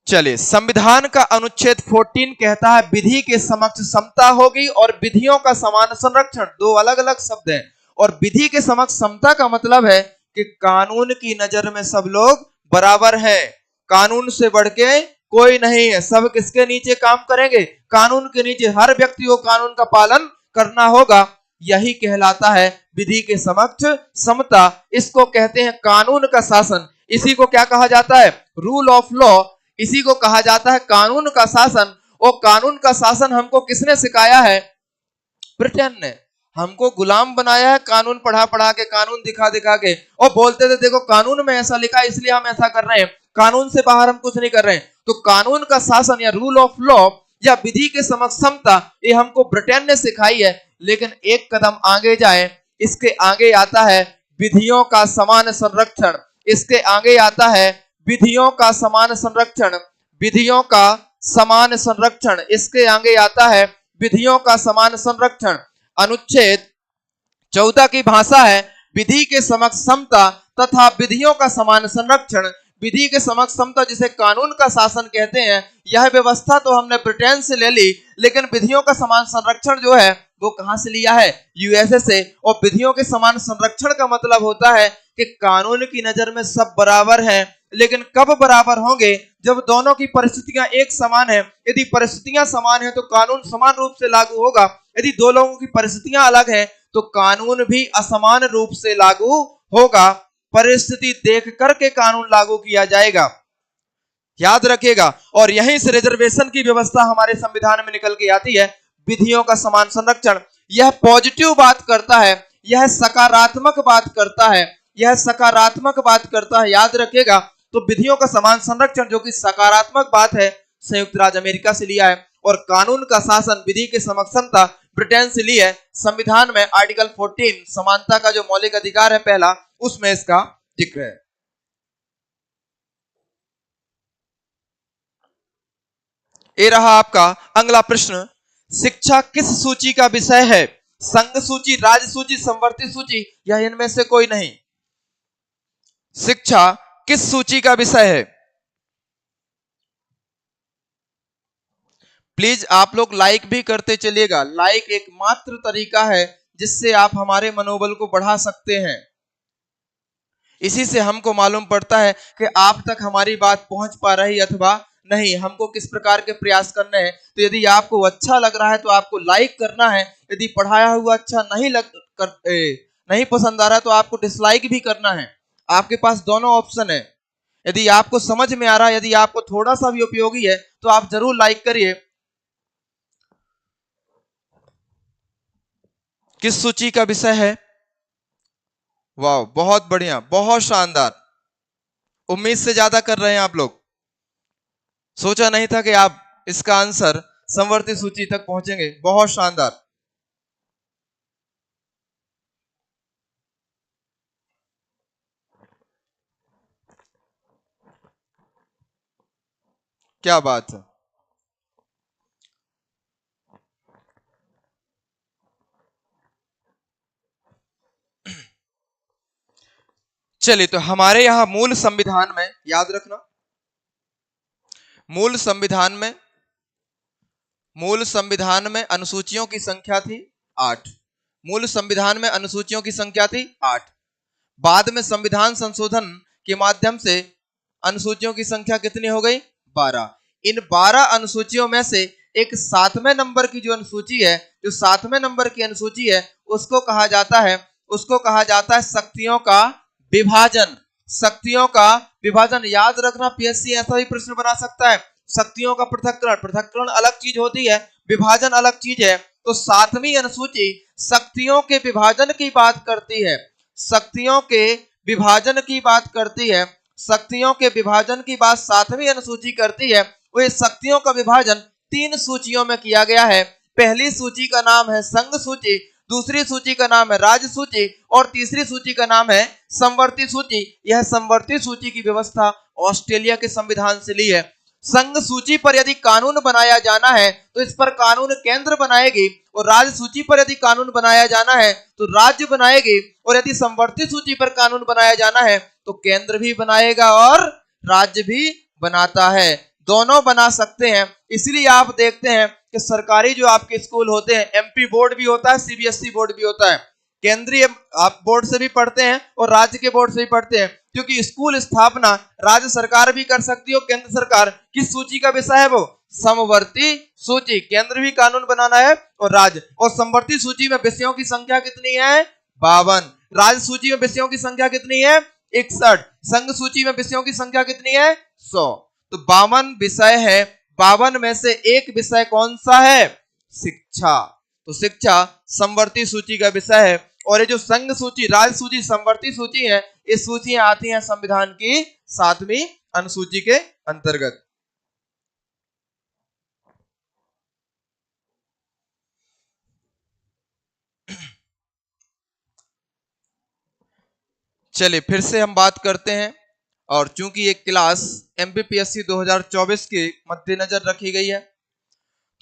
चलिए, संविधान का अनुच्छेद 14 कहता है विधि के समक्ष समता होगी और विधियों का समान संरक्षण। दो अलग अलग शब्द हैं। और विधि के समक्ष समता का मतलब है कि कानून की नजर में सब लोग बराबर हैं, कानून से बढ़ के कोई नहीं है, सब किसके नीचे काम करेंगे? कानून के नीचे। हर व्यक्ति को कानून का पालन करना होगा। यही कहलाता है विधि के समक्ष समता। इसको कहते हैं कानून का शासन। इसी को क्या कहा जाता है? Rule of law. इसी को कहा जाता है कानून का शासन। और कानून का शासन हमको किसने सिखाया है? ब्रिटेन ने। हमको गुलाम बनाया है कानून पढ़ा पढ़ा के, कानून दिखा दिखा के, और बोलते थे देखो कानून में ऐसा लिखा है इसलिए हम ऐसा कर रहे हैं, कानून से बाहर हम कुछ नहीं कर रहे हैं। तो कानून का शासन या रूल ऑफ लॉ या विधि के समक्ष समता, ये हमको ब्रिटेन ने सिखाई है। लेकिन एक कदम आगे जाए, इसके आगे आता है विधियों का समान संरक्षण। इसके आगे आता है विधियों का समान संरक्षण, विधियों का समान संरक्षण। इसके आगे आता है विधियों का समान संरक्षण। अनुच्छेद 14 की भाषा है विधि के समक्ष समता तथा विधियों का समान संरक्षण। विधि के समक्ष समता जिसे कानून का शासन कहते हैं, यह व्यवस्था तो हमने ब्रिटेन से ले ली, लेकिन विधियों का समान संरक्षण जो है वो कहां से लिया है? यूएसए से। और विधियों के समान संरक्षण का मतलब होता है कि कानून की नजर में सब बराबर हैं, लेकिन कब बराबर होंगे? जब दोनों की परिस्थितियां एक समान है। यदि परिस्थितियां समान है तो कानून समान रूप से लागू होगा। यदि दो लोगों की परिस्थितियां अलग है तो कानून भी असमान रूप से लागू होगा। परिस्थिति देख करके कानून लागू किया जाएगा, याद रखिएगा। और यहीं से रिजर्वेशन की व्यवस्था हमारे संविधान में निकल के आती है। विधियों का समान संरक्षण, यह पॉजिटिव बात करता है, यह सकारात्मक बात करता है, यह सकारात्मक बात करता है, याद रखिएगा। तो विधियों का समान संरक्षण जो कि सकारात्मक बात है, संयुक्त राज्य अमेरिका से लिया है। और कानून का शासन, विधि के समक्ष समता ब्रिटेन से ली है। संविधान में आर्टिकल 14 समानता का जो मौलिक अधिकार है पहला, उसमें इसका जिक्र है। ये रहा आपका अगला प्रश्न, शिक्षा किस सूची का विषय है? संघ सूची, राज्य सूची, समवर्ती सूची या इनमें से कोई नहीं? शिक्षा किस सूची का विषय है? प्लीज आप लोग लाइक भी करते चलिएगा। लाइक एकमात्र तरीका है जिससे आप हमारे मनोबल को बढ़ा सकते हैं। इसी से हमको मालूम पड़ता है कि आप तक हमारी बात पहुंच पा रही अथवा नहीं, हमको किस प्रकार के प्रयास करने हैं। तो यदि आपको अच्छा लग रहा है तो आपको लाइक करना है। यदि पढ़ाया हुआ अच्छा नहीं पसंद आ रहा है तो आपको डिसलाइक भी करना है। आपके पास दोनों ऑप्शन है। यदि आपको समझ में आ रहा है, यदि आपको थोड़ा सा भी उपयोगी है तो आप जरूर लाइक करिए। किस सूची का विषय है? वाह, बहुत बढ़िया, बहुत शानदार। उम्मीद से ज्यादा कर रहे हैं आप लोग। सोचा नहीं था कि आप इसका आंसर समवर्ती सूची तक पहुंचेंगे। बहुत शानदार। क्या बात है। चलिए, तो हमारे यहां मूल संविधान में, याद रखना, मूल संविधान में अनुसूचियों की संख्या थी 8। मूल संविधान में अनुसूचियों की संख्या थी 8। बाद में संविधान संशोधन के माध्यम से अनुसूचियों की संख्या कितनी हो गई? 12। इन 12 अनुसूचियों में से एक 7वें नंबर की जो अनुसूची है, जो 7वें नंबर की अनुसूची है, उसको कहा जाता है शक्तियों का विभाजन। शक्तियों का विभाजन, याद रखना, पीएससी ऐसा भी प्रश्न बना सकता है। शक्तियों का पृथक्करण अलग चीज होती है, विभाजन अलग चीज है। तो 7वीं अनुसूची शक्तियों के विभाजन की बात करती है। शक्तियों के विभाजन की बात करती है। शक्तियों के विभाजन की बात 7वीं अनुसूची करती है। वो शक्तियों का विभाजन 3 सूचियों में किया गया है। पहली सूची का नाम है संघ सूची, दूसरी सूची का नाम है राज्य सूची और तीसरी सूची का नाम है समवर्ती सूची। यह समवर्ती सूची की व्यवस्था ऑस्ट्रेलिया के संविधान से ली है। संघ सूची पर यदि कानून बनाया जाना है तो इस पर कानून केंद्र बनाएगी, और राज्य सूची पर यदि कानून बनाया जाना है तो राज्य बनाएगी, और यदि समवर्ती सूची पर कानून बनाया जाना है तो केंद्र भी बनाएगा और राज्य भी बनाता है। दोनों बना सकते हैं। इसलिए आप देखते हैं कि सरकारी जो आपके स्कूल होते हैं, एमपी बोर्ड भी होता है, सीबीएसई बोर्ड भी होता है, केंद्रीय आप बोर्ड से भी पढ़ते हैं और राज्य के बोर्ड से भी पढ़ते हैं, क्योंकि स्कूल स्थापना राज्य सरकार भी कर सकती है और केंद्र सरकार किस सूची का विषय है वो समवर्ती सूची। केंद्र भी कानून बनाना है और राज्य। और समवर्ती सूची में विषयों की संख्या कितनी है 52। राज्य सूची में विषयों की संख्या कितनी है 61। संघ सूची में विषयों की संख्या कितनी है 100। तो 52 विषय है, 52 में से एक विषय कौन सा है शिक्षा। तो शिक्षा समवर्ती सूची का विषय है। और ये जो संघ सूची, राज्य सूची, समवर्ती सूची है, ये सूचियां आती हैं संविधान की 7वीं अनुसूची के अंतर्गत। चलिए फिर से हम बात करते हैं। और चूंकि ये क्लास एमपीपीएससी 2024 के मद्देनजर रखी गई है,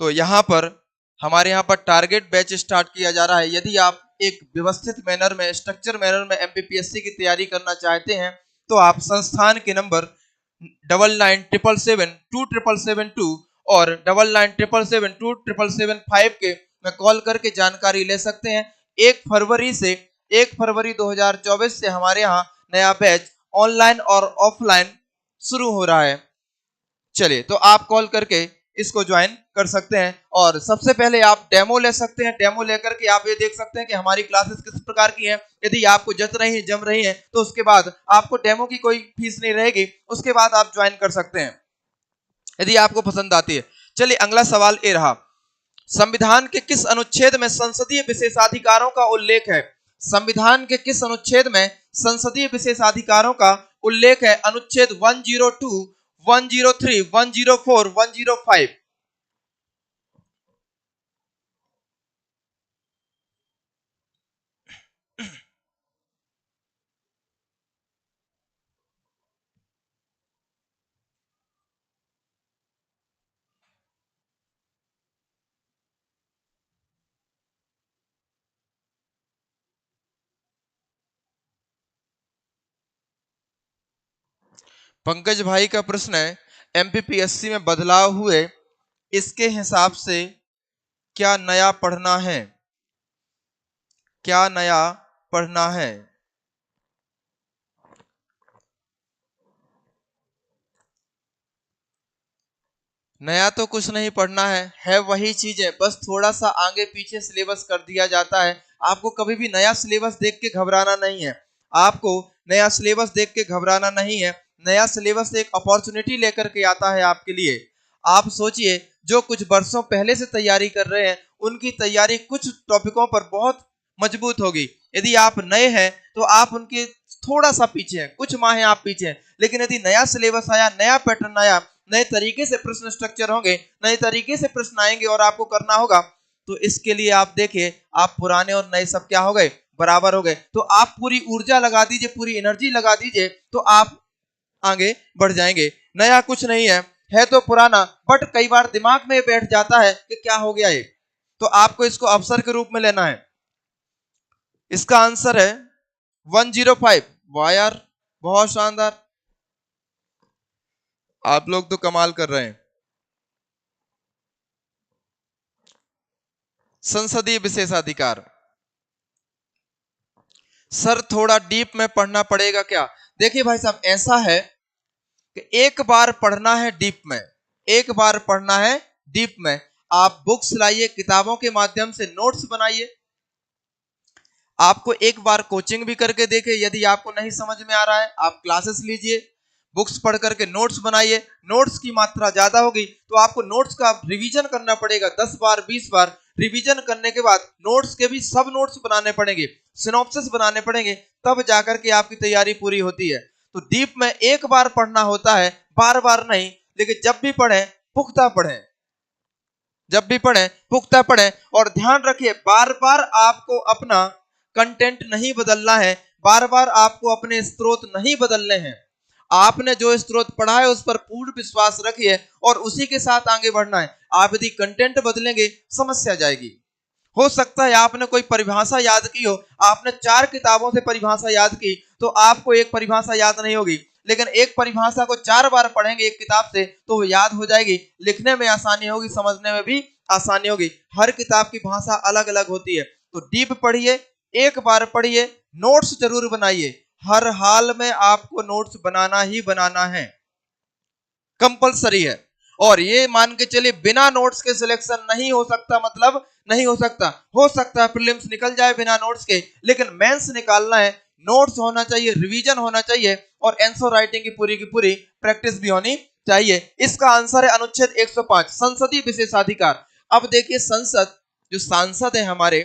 तो यहाँ पर हमारे यहाँ पर टारगेट बैच स्टार्ट किया जा रहा है। यदि आप एक व्यवस्थित मैनर में, स्ट्रक्चर मैनर में एमपीपीएससी की तैयारी करना चाहते हैं, तो आप संस्थान के नंबर 9977727772 और 9977727775 के में कॉल करके जानकारी ले सकते हैं। 1 फरवरी 2024 से हमारे यहाँ नया बैच ऑनलाइन और ऑफलाइन शुरू हो रहा है। चलिए, तो आप कॉल करके इसको ज्वाइन कर सकते हैं। और सबसे पहले आप डेमो ले सकते हैं। डेमो लेकर के आप ये देख सकते हैं कि हमारी क्लासेस किस प्रकार की हैं। यदि आपको जच रही है, जम रही है, तो उसके बाद आपको डेमो की कोई फीस नहीं रहेगी, उसके बाद आप ज्वाइन कर सकते हैं यदि आपको पसंद आती है। चलिए, अगला सवाल ये रहा, संविधान के किस अनुच्छेद में संसदीय विशेषाधिकारों का उल्लेख है। संविधान के किस अनुच्छेद में संसदीय विशेषाधिकारों का उल्लेख है। अनुच्छेद 102, 103, 104, 105। पंकज भाई का प्रश्न है, एमपीपीएससी में बदलाव हुए, इसके हिसाब से क्या नया पढ़ना है। क्या नया पढ़ना है। नया तो कुछ नहीं पढ़ना है वही चीजें, बस थोड़ा सा आगे पीछे सिलेबस कर दिया जाता है। आपको कभी भी नया सिलेबस देख के घबराना नहीं है। आपको नया सिलेबस देख के घबराना नहीं है। नया सिलेबस एक अपॉर्चुनिटी लेकर के आता है आपके लिए। आप सोचिए, जो कुछ वर्षों पहले से तैयारी कर रहे हैं, उनकी तैयारी कुछ टॉपिकों पर बहुत मजबूत होगी। यदि आप नए हैं तो आप उनके थोड़ा सा पीछे हैं, कुछ माह हैं आप पीछे हैं। लेकिन यदि नया सिलेबस आया, नया पैटर्न आया, नए तरीके से प्रश्न स्ट्रक्चर होंगे, नए तरीके से प्रश्न आएंगे और आपको करना होगा, तो इसके लिए आप देखिए, आप पुराने और नए सब क्या हो गए, बराबर हो गए। तो आप पूरी ऊर्जा लगा दीजिए, पूरी एनर्जी लगा दीजिए, तो आप आगे बढ़ जाएंगे। नया कुछ नहीं है तो पुराना, बट कई बार दिमाग में बैठ जाता है कि क्या हो गया ये, तो आपको इसको अवसर के रूप में लेना है। इसका आंसर है 105। वाह यार, बहुत शानदार, आप लोग तो कमाल कर रहे हैं। संसदीय विशेषाधिकार, सर थोड़ा डीप में पढ़ना पड़ेगा क्या। देखिए भाई साहब, ऐसा है कि एक बार पढ़ना है डीप में, एक बार पढ़ना है डीप में। आप बुक्स लाइए, किताबों के माध्यम से नोट्स बनाइए। आपको एक बार कोचिंग भी करके देखे, यदि आपको नहीं समझ में आ रहा है आप क्लासेस लीजिए, बुक्स पढ़ करके नोट्स बनाइए। नोट्स की मात्रा ज्यादा होगी तो आपको नोट्स का रिवीजन करना पड़ेगा, 10 बार 20 बार रिवीजन करने के बाद नोट्स के भी सब नोट्स बनाने पड़ेंगे, सिनॉप्सिस बनाने पड़ेंगे, तब जाकर के आपकी तैयारी पूरी होती है। तो डीप में एक बार पढ़ना होता है, बार बार नहीं। लेकिन जब भी पढ़ें पुख्ता पढ़ें, जब भी पढ़ें पुख्ता पढ़ें। और ध्यान रखिए, बार बार आपको अपना कंटेंट नहीं बदलना है, बार बार आपको अपने स्रोत नहीं बदलने हैं। आपने जो स्रोत पढ़ा है उस पर पूर्ण विश्वास रखिए और उसी के साथ आगे बढ़ना है। आप यदि कंटेंट बदलेंगे समस्या जाएगी। हो सकता है आपने कोई परिभाषा याद की हो, आपने 4 किताबों से परिभाषा याद की, तो आपको एक परिभाषा याद नहीं होगी। लेकिन एक परिभाषा को 4 बार पढ़ेंगे एक किताब से तो वो याद हो जाएगी, लिखने में आसानी होगी, समझने में भी आसानी होगी। हर किताब की भाषा अलग अलग होती है, तो डीप पढ़िए, एक बार पढ़िए, नोट्स जरूर बनाइए। हर हाल में आपको नोट्स बनाना ही बनाना है, कंपलसरी है। और ये मान के चलिए बिना नोट्स के सिलेक्शन नहीं हो सकता, मतलब नहीं हो सकता है प्रीलिम्स निकल जाए बिना नोट्स के, लेकिन मेंस निकालना है, नोट्स होना चाहिए, रिवीजन होना चाहिए और आंसर राइटिंग की पूरी प्रैक्टिस भी होनी चाहिए। इसका आंसर है अनुच्छेद 105 संसदीय विशेषाधिकार। अब देखिए संसद, जो सांसद है हमारे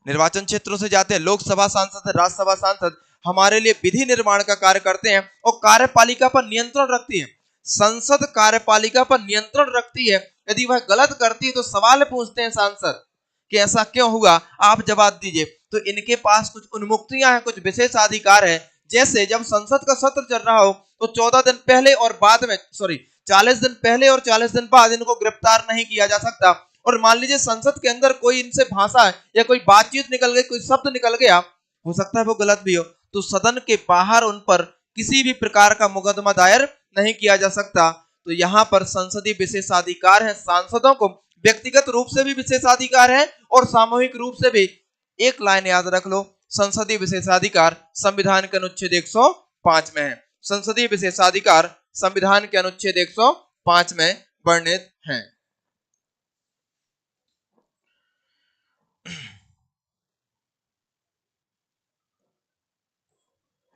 निर्वाचन क्षेत्रों से जाते हैं, लोकसभा सांसद, राज्यसभा सांसद हमारे लिए विधि निर्माण का कार्य करते हैं और कार्यपालिका पर नियंत्रण रखती है। संसद कार्यपालिका पर नियंत्रण रखती है, यदि वह गलत करती है तो सवाल पूछते हैं सांसद कि ऐसा क्यों हुआ, आप जवाब दीजिए। तो इनके पास कुछ उन्मुक्तियां हैं, कुछ विशेषाधिकार है। जैसे जब संसद का सत्र चल रहा हो तो 14 दिन पहले और बाद में 40 दिन पहले और 40 दिन बाद इनको गिरफ्तार नहीं किया जा सकता। और मान लीजिए संसद के अंदर कोई इनसे भाषा या कोई बातचीत निकल गई, कोई शब्द निकल गया, हो सकता है वो गलत भी हो, तो सदन के बाहर उन पर किसी भी प्रकार का मुकदमा दायर नहीं किया जा सकता। तो यहाँ पर संसदीय विशेषाधिकार है, सांसदों को व्यक्तिगत रूप से भी विशेषाधिकार है और सामूहिक रूप से भी। एक लाइन याद रख लो, संसदीय विशेषाधिकार संविधान के अनुच्छेद 105 में है। संसदीय विशेषाधिकार संविधान के अनुच्छेद 105 में वर्णित हैं।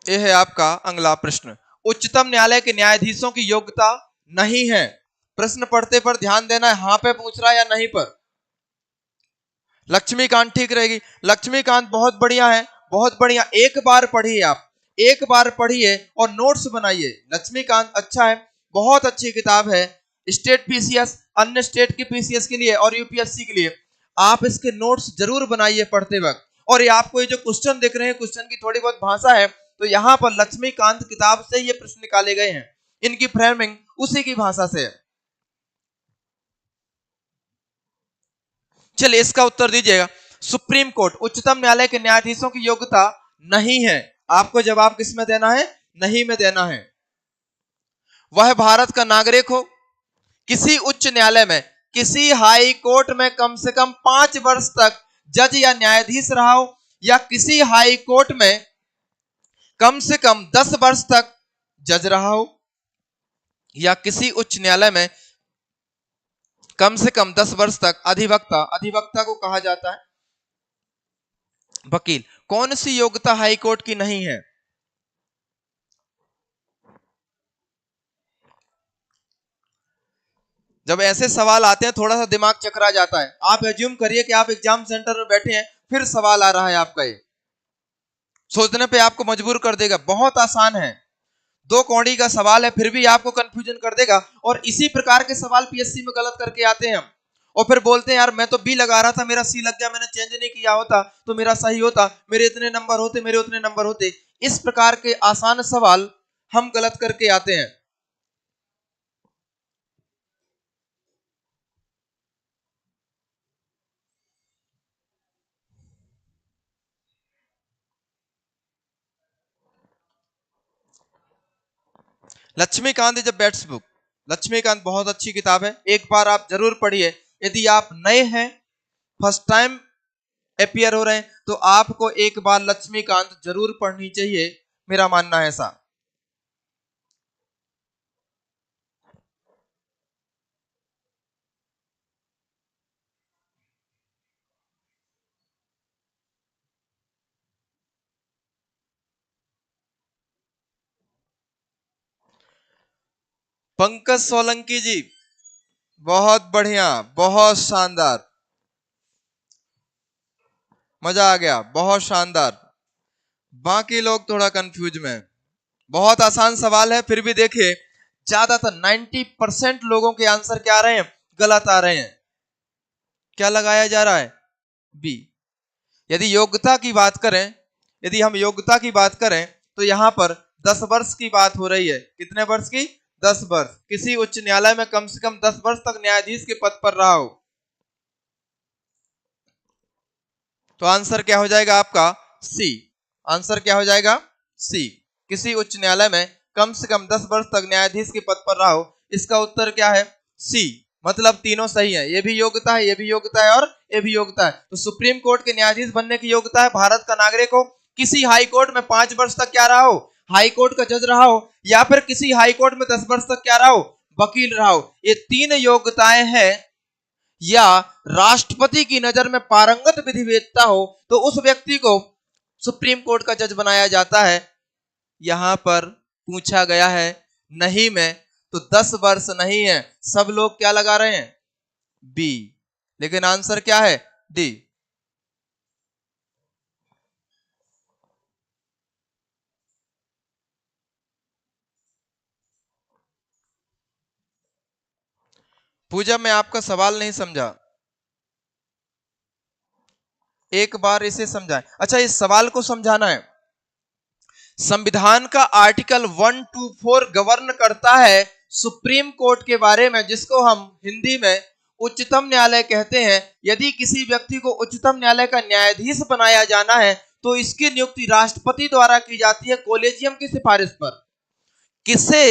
यह है आपका अगला प्रश्न, उच्चतम न्यायालय के न्यायाधीशों की योग्यता नहीं है। प्रश्न पढ़ते पर ध्यान देना है, हाँ पे पूछ रहा है या नहीं पर। लक्ष्मीकांत ठीक रहेगी, लक्ष्मीकांत बहुत बढ़िया है, बहुत बढ़िया। एक बार पढ़िए, आप एक बार पढ़िए और नोट्स बनाइए। लक्ष्मीकांत अच्छा है, बहुत अच्छी किताब है, स्टेट पीसीएस, अन्य स्टेट की पीसीएस के लिए और यूपीएससी के लिए आप इसके नोट्स जरूर बनाइए पढ़ते वक्त। और ये आपको ये जो क्वेश्चन दिख रहे हैं, क्वेश्चन की थोड़ी बहुत भाषा है, तो यहाँ पर लक्ष्मीकांत किताब से ये प्रश्न निकाले गए हैं, इनकी फ्रेमिंग उसी की भाषा से है। चलिए इसका उत्तर दीजिएगा, सुप्रीम कोर्ट, उच्चतम न्यायालय के न्यायाधीशों की योग्यता नहीं है। आपको जवाब किस में देना है, नहीं में देना है। वह भारत का नागरिक हो, किसी उच्च न्यायालय में, किसी हाई कोर्ट में कम से कम 5 वर्ष तक जज या न्यायाधीश रहा हो, या किसी हाई कोर्ट में कम से कम 10 वर्ष तक जज रहा हो, या किसी उच्च न्यायालय में कम से कम 10 वर्ष तक अधिवक्ता, अधिवक्ता को कहा जाता है वकील। कौन सी योग्यता हाई कोर्ट की नहीं है? जब ऐसे सवाल आते हैं थोड़ा सा दिमाग चकरा जाता है। आप एज्यूम करिए कि आप एग्जाम सेंटर में बैठे हैं, फिर सवाल आ रहा है आपका, ये सोचने पे आपको मजबूर कर देगा। बहुत आसान है, 2 कौड़ी का सवाल है, फिर भी आपको कंफ्यूजन कर देगा। और इसी प्रकार के सवाल पीएससी में गलत करके आते हैं हम, और फिर बोलते हैं यार मैं तो बी लगा रहा था, मेरा सी लग गया, मैंने चेंज नहीं किया होता तो मेरा सही होता, मेरे इतने नंबर होते, मेरे उतने नंबर होते। इस प्रकार के आसान सवाल हम गलत करके आते हैं। Laxmikanth is a best book. Laxmikanth बहुत अच्छी किताब है, एक बार आप जरूर पढ़िए। यदि आप नए हैं, फर्स्ट टाइम अपीयर हो रहे हैं, तो आपको एक बार लक्ष्मीकांत जरूर पढ़नी चाहिए, मेरा मानना है ऐसा। पंकज सोलंकी जी, बहुत बढ़िया, बहुत शानदार, मजा आ गया, बहुत शानदार। बाकी लोग थोड़ा कंफ्यूज में। बहुत आसान सवाल है, फिर भी देखिए ज्यादातर 90% लोगों के आंसर क्या आ रहे हैं, गलत आ रहे हैं। क्या लगाया जा रहा है, बी। यदि योग्यता की बात करें, यदि हम योग्यता की बात करें तो यहां पर 10 वर्ष की बात हो रही है। कितने वर्ष की, 10 वर्ष। किसी उच्च न्यायालय में कम से कम 10 वर्ष तक न्यायाधीश के पद पर रहा हो, तो आंसर क्या हो जाएगा आपका, सी। आंसर क्या हो जाएगा, सी। किसी उच्च न्यायालय में कम से कम 10 वर्ष तक न्यायाधीश के पद पर रहा हो। इसका उत्तर क्या है? सी। मतलब तीनों सही है, ये भी योग्यता है, ये भी योग्यता है और ये भी योग्यता है। तो सुप्रीम कोर्ट के न्यायाधीश बनने की योग्यता है भारत का नागरिक हो, किसी हाई कोर्ट में 5 वर्ष तक क्या रहा हो, हाई कोर्ट का जज रहा हो, या फिर किसी हाई कोर्ट में 10 वर्ष तक क्या रहा हो, वकील रहा हो। ये 3 योग्यताएं हैं। या राष्ट्रपति की नजर में पारंगत विधिवेत्ता हो तो उस व्यक्ति को सुप्रीम कोर्ट का जज बनाया जाता है। यहां पर पूछा गया है नहीं में, तो 10 वर्ष नहीं है। सब लोग क्या लगा रहे हैं? बी। लेकिन आंसर क्या है? डी। पूजा, मैं आपका सवाल नहीं समझा, एक बार इसे समझाएं। अच्छा, इस सवाल को समझाना है। संविधान का आर्टिकल 124 गवर्न करता है सुप्रीम कोर्ट के बारे में, जिसको हम हिंदी में उच्चतम न्यायालय कहते हैं। यदि किसी व्यक्ति को उच्चतम न्यायालय का न्यायाधीश बनाया जाना है तो इसकी नियुक्ति राष्ट्रपति द्वारा की जाती है कोलेजियम की सिफारिश पर। किसे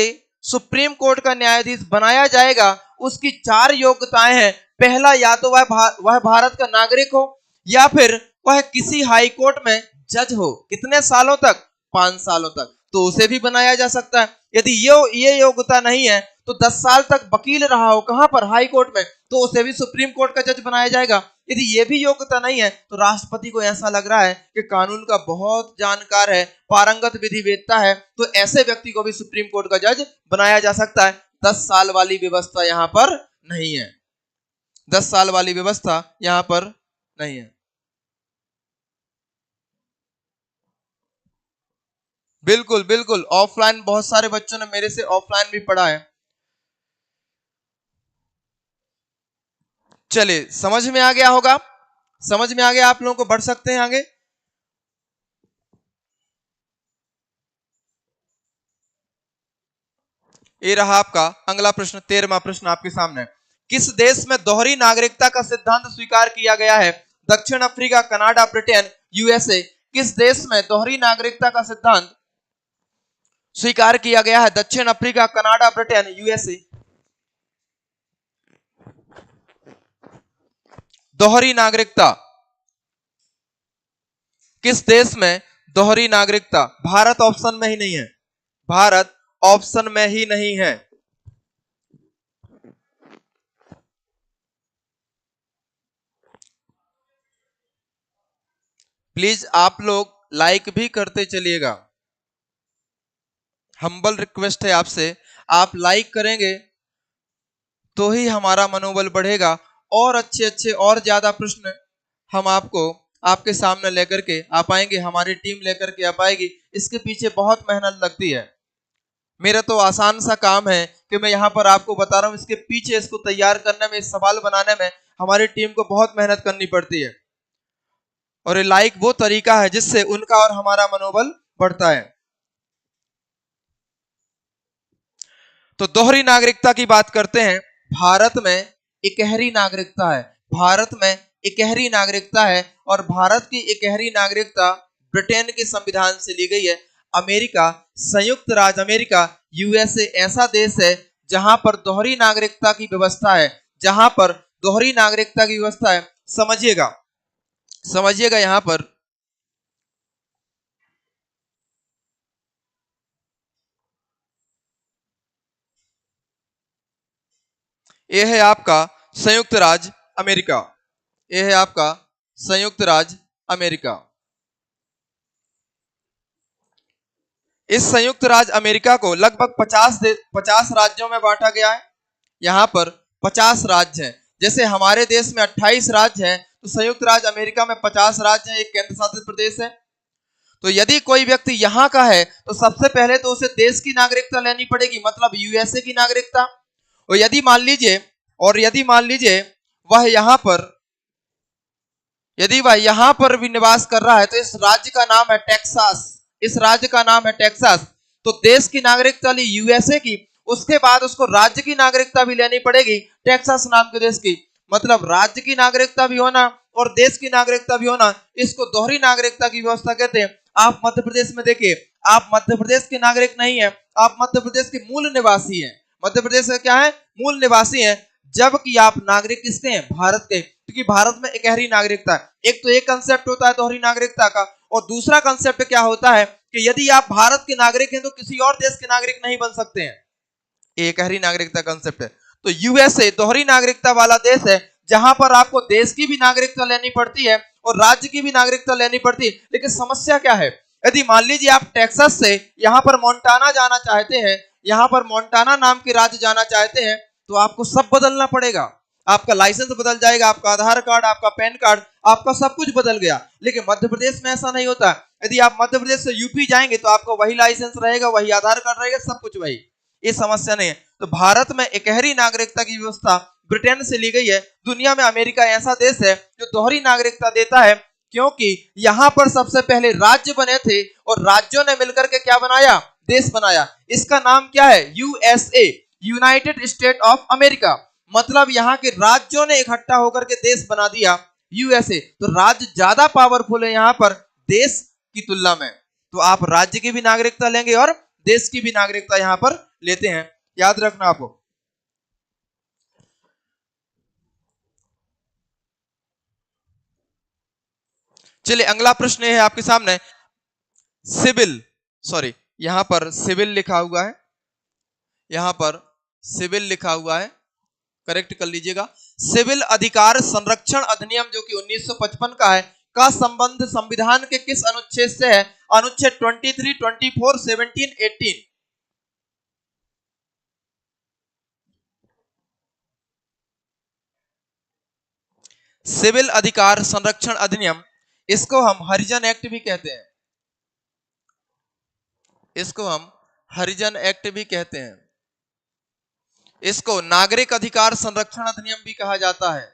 सुप्रीम कोर्ट का न्यायाधीश बनाया जाएगा, उसकी 4 योग्यताएं हैं। पहला, या तो वह भारत का नागरिक हो, या फिर वह किसी हाई कोर्ट में जज हो। कितने सालों तक? 5 सालों तक। तो उसे भी बनाया जा सकता है। यदि ये योग्यता नहीं है तो 10 साल तक वकील रहा हो, कहां पर? हाई कोर्ट में, तो उसे भी सुप्रीम कोर्ट का जज बनाया जाएगा। यदि ये भी योग्यता नहीं है तो राष्ट्रपति को ऐसा लग रहा है कि कानून का बहुत जानकार है, पारंगत विधिवेत्ता है, तो ऐसे व्यक्ति को भी सुप्रीम कोर्ट का जज बनाया जा सकता है। 10 साल वाली व्यवस्था यहां पर नहीं है। 10 साल वाली व्यवस्था यहां पर नहीं है। बिल्कुल बिल्कुल, ऑफलाइन बहुत सारे बच्चों ने मेरे से ऑफलाइन भी पढ़ा है। चलिए, समझ में आ गया होगा? समझ में आ गया? आप लोगों को बढ़ सकते हैं आगे। ये रहा आपका अगला प्रश्न, 13वां प्रश्न आपके सामने। किस देश में दोहरी नागरिकता का सिद्धांत स्वीकार किया गया है? दक्षिण अफ्रीका, कनाडा, ब्रिटेन, यूएसए। किस देश में दोहरी नागरिकता का सिद्धांत स्वीकार किया गया है? दक्षिण अफ्रीका, कनाडा, ब्रिटेन, यूएसए। दोहरी नागरिकता किस देश में? दोहरी नागरिकता भारत ऑप्शन में ही नहीं है। भारत ऑप्शन में ही नहीं है। प्लीज आप लोग लाइक भी करते चलिएगा, हम्बल रिक्वेस्ट है आपसे। आप लाइक करेंगे तो ही हमारा मनोबल बढ़ेगा और अच्छे अच्छे और ज्यादा प्रश्न हम आपको आपके सामने लेकर के आ पाएंगे, हमारी टीम लेकर के आ पाएगी। इसके पीछे बहुत मेहनत लगती है। मेरा तो आसान सा काम है कि मैं यहाँ पर आपको बता रहा हूँ, इसके पीछे इसको तैयार करने में, इस सवाल बनाने में हमारी टीम को बहुत मेहनत करनी पड़ती है। और ये लाइक वो तरीका है जिससे उनका और हमारा मनोबल बढ़ता है। तो दोहरी नागरिकता की बात करते हैं। भारत में इकहरी नागरिकता है। भारत में इकहरी नागरिकता है और भारत की इकहरी नागरिकता ब्रिटेन के संविधान से ली गई है। अमेरिका, संयुक्त राज्य अमेरिका, यूएसए ऐसा देश है जहां पर दोहरी नागरिकता की व्यवस्था है। जहां पर दोहरी नागरिकता की व्यवस्था है, समझिएगा समझिएगा। यहां पर यह है आपका संयुक्त राज्य अमेरिका। यह है आपका संयुक्त राज्य अमेरिका। इस संयुक्त राज्य अमेरिका को लगभग 50 राज्यों में बांटा गया है। यहां पर 50 राज्य हैं। जैसे हमारे देश में 28 राज्य हैं, तो संयुक्त राज्य अमेरिका में 50 राज्य हैं, एक केंद्र शासित प्रदेश है। तो यदि कोई व्यक्ति यहां का है तो सबसे पहले तो उसे देश की नागरिकता लेनी पड़ेगी, मतलब यूएसए की नागरिकता। और यदि मान लीजिए वह यहां पर भी निवास कर रहा है, तो इस राज्य का नाम है टेक्सास। इस राज्य का नाम है टेक्सास। तो देश की नागरिकता ली यूएसए की, उसके बाद उसको राज्य की नागरिकता भी लेनी पड़ेगी टेक्सास नाम के देश की। मतलब राज्य की नागरिकता भी होना, और देश की नागरिकता भी होना, इसको दोहरी नागरिकता की व्यवस्था कहते हैं। आप मध्य प्रदेश में देखिए, आप मध्य प्रदेश के नागरिक नहीं है, आप मध्य प्रदेश के मूल निवासी हैं। मध्य प्रदेश का क्या है? मूल निवासी हैं, जबकि आप नागरिक किसके हैं? भारत के, क्योंकि भारत में एकहरी नागरिकता है। एक तो एक कंसेप्ट होता है दोहरी नागरिकता का, और दूसरा कंसेप्ट क्या होता है कि यदि आप भारत के नागरिक हैं तो किसी और देश के नागरिक नहीं बन सकते हैं। एकहरी नागरिकता कंसेप्ट है। तो यूएसए दोहरी नागरिकता वाला देश है, जहां पर आपको देश की भी नागरिकता लेनी पड़ती है और राज्य की भी नागरिकता लेनी पड़ती है। लेकिन समस्या क्या है? यदि मान लीजिए आप टेक्सास से यहां पर मोंटाना जाना चाहते हैं, यहां पर मोंटाना नाम के राज्य जाना चाहते हैं, तो आपको सब बदलना पड़ेगा। आपका लाइसेंस बदल जाएगा, आपका आधार कार्ड, आपका पैन कार्ड, आपका सब कुछ बदल गया। लेकिन मध्य प्रदेश में ऐसा नहीं होता। यदि आप मध्य प्रदेश से यूपी जाएंगे तो आपको वही लाइसेंस रहेगा, वही आधार कार्ड रहेगा, सब कुछ वही। ये समस्या नहीं है। तो भारत में एकहरी नागरिकता की व्यवस्था ब्रिटेन से ली गई है। दुनिया में अमेरिका ऐसा देश है जो दोहरी नागरिकता देता है, क्योंकि यहां पर सबसे पहले राज्य बने थे और राज्यों ने मिलकर के क्या बनाया? देश बनाया। इसका नाम क्या है? USA, United state of America. मतलब यहाँ के राज्यों ने इकट्ठा होकर के देश बना दिया यूएसए। तो राज्य ज्यादा पावरफुल है यहाँ पर देश की तुलना में। तो आप राज्य की भी नागरिकता लेंगे और देश की भी नागरिकता यहाँ पर लेते हैं, याद रखना आपको। चलिए अगला प्रश्न है आपके सामने। सिविल, सॉरी यहां पर सिविल लिखा हुआ है, यहां पर सिविल लिखा हुआ है, करेक्ट कर लीजिएगा। सिविल अधिकार संरक्षण अधिनियम जो कि 1955 का है, का संबंध संविधान के किस अनुच्छेद से है? अनुच्छेद 23, 24, 17, 18। सिविल अधिकार संरक्षण अधिनियम, इसको हम हरिजन एक्ट भी कहते हैं, इसको हम हरिजन एक्ट भी कहते हैं। इसको नागरिक अधिकार संरक्षण अधिनियम भी कहा जाता है।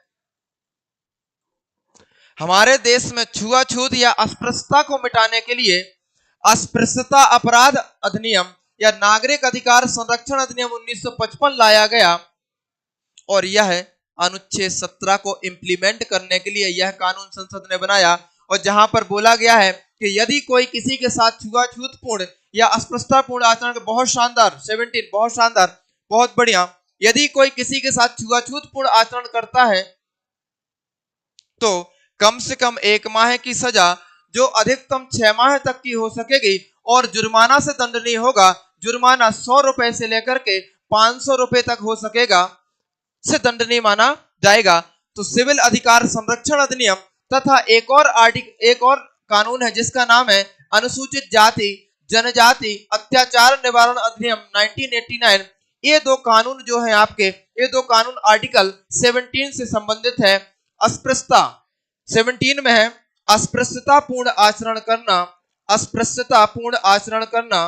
हमारे देश में छुआछूत या अस्पृश्यता को मिटाने के लिए अस्पृश्यता अपराध अधिनियम या नागरिक अधिकार संरक्षण अधिनियम 1955 लाया गया, और यह अनुच्छेद 17 को इंप्लीमेंट करने के लिए यह कानून संसद ने बनाया। और जहां पर बोला गया है कि यदि कोई किसी के साथ छुआछूतपूर्ण या अस्पृश्यतापूर्ण आचरण, बहुत शानदार 17, बहुत शानदार, बहुत बढ़िया। यदि कोई किसी के साथ छुआछूतपूर्ण आचरण करता है तो कम से कम 1 माह की सजा जो अधिकतम 6 माह तक की हो सकेगी और जुर्माना से दंडनीय होगा। जुर्माना 100 रुपए से लेकर के 500 रुपए तक हो सकेगा, से दंडनीय माना जाएगा। तो सिविल अधिकार संरक्षण अधिनियम तथा एक और कानून है जिसका नाम है अनुसूचित जाति जनजाति अत्याचार निवारण अधिनियम 1989। ये दो कानून जो है आपके, ये दो कानून आर्टिकल 17 से संबंधित है। अस्पृश्यता 17 में है अस्पृश्यतापूर्ण आचरण करना, अस्पृश्यतापूर्ण आचरण करना,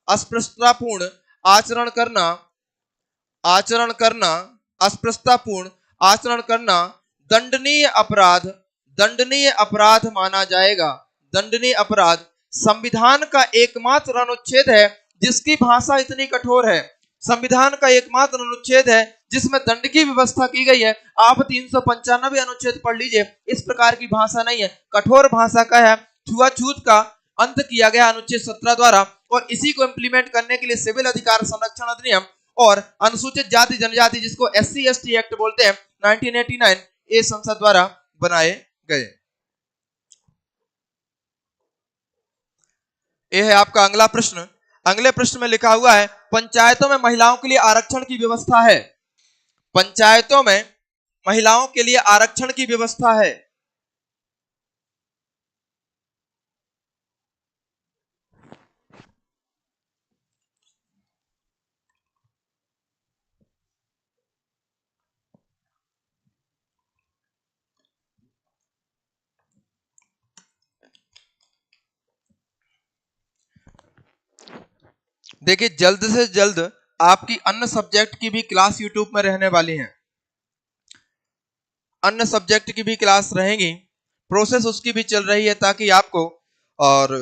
अस्पृश्यतापूर्ण आचरण करना, आचरण करना, अस्पृश्यतापूर्ण आचरण करना दंडनीय अपराध माना जाएगा। दंडनीय अपराध संविधान का एकमात्र अनुच्छेद है जिसकी भाषा इतनी कठोर है। संविधान का एकमात्र अनुच्छेद है जिसमें दंड की व्यवस्था की गई है। आप 395 अनुच्छेद पढ़ लीजिए, इस प्रकार की भाषा नहीं है, कठोर भाषा का है। छुआछूत का अंत किया गया अनुच्छेद 17 द्वारा, और इसी को इंप्लीमेंट करने के लिए सिविल अधिकार संरक्षण अधिनियम और अनुसूचित जाति जनजाति, जिसको SC/ST एक्ट बोलते हैं, 1989 ये संसद द्वारा बनाए गए। यह है आपका अगला प्रश्न। अगले प्रश्न में लिखा हुआ है पंचायतों में महिलाओं के लिए आरक्षण की व्यवस्था है। पंचायतों में महिलाओं के लिए आरक्षण की व्यवस्था है। देखिए जल्द से जल्द आपकी अन्य सब्जेक्ट की भी क्लास यूट्यूब में रहने वाली है, अन्य सब्जेक्ट की भी क्लास रहेगी, प्रोसेस उसकी भी चल रही है, ताकि आपको और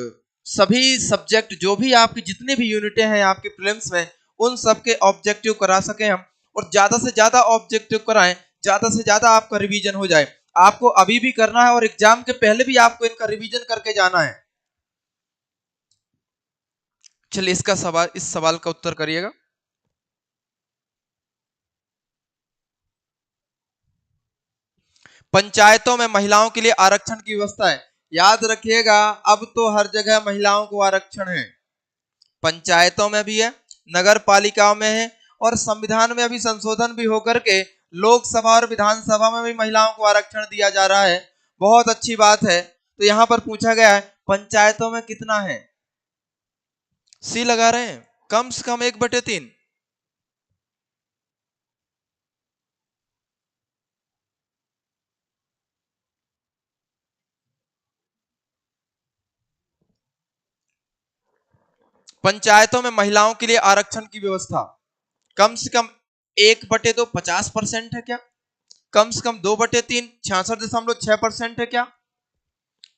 सभी सब्जेक्ट जो भी आपकी जितने भी यूनिटें हैं आपके प्रीलिम्स में, उन सब के ऑब्जेक्टिव करा सके हम, और ज्यादा से ज्यादा ऑब्जेक्टिव कराएं, ज्यादा से ज्यादा आपका रिवीजन हो जाए। आपको अभी भी करना है और एग्जाम के पहले भी आपको इनका रिवीजन करके जाना है। चलिए इस सवाल का उत्तर करिएगा। पंचायतों में महिलाओं के लिए आरक्षण की व्यवस्था है। याद रखिएगा, अब तो हर जगह महिलाओं को आरक्षण है। पंचायतों में भी है, नगर पालिकाओं में है, और संविधान में अभी संशोधन भी होकर के लोकसभा और विधानसभा में भी महिलाओं को आरक्षण दिया जा रहा है। बहुत अच्छी बात है। तो यहां पर पूछा गया है पंचायतों में कितना है, सी लगा रहे हैं, कम से कम 1/3। पंचायतों में महिलाओं के लिए आरक्षण की व्यवस्था कम से कम 1/2 50% है क्या? कम से कम 2/3 66.6% है क्या?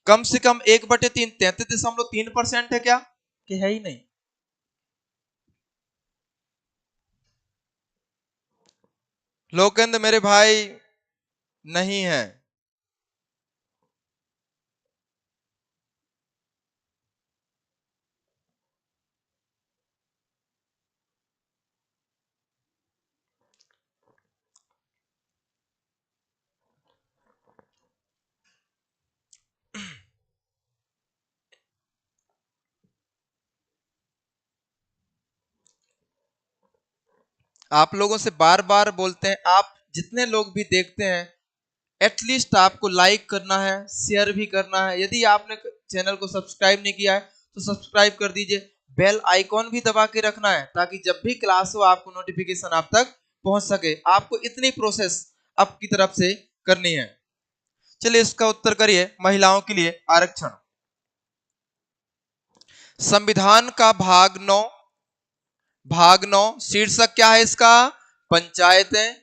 कम से कम 1/3 33.3% है क्या? कि है ही नहीं? लोकेंद्र मेरे भाई, नहीं है। आप लोगों से बार बार बोलते हैं, आप जितने लोग भी देखते हैं एटलीस्ट आपको लाइक करना है, शेयर भी करना है। यदि आपने चैनल को सब्सक्राइब नहीं किया है तो सब्सक्राइब कर दीजिए, बेल आइकॉन भी दबा के रखना है ताकि जब भी क्लास हो आपको नोटिफिकेशन आप तक पहुंच सके। आपको इतनी प्रोसेस आपकी तरफ से करनी है। चलिए इसका उत्तर करिए, महिलाओं के लिए आरक्षण। संविधान का भाग 9 शीर्षक क्या है इसका? पंचायतें।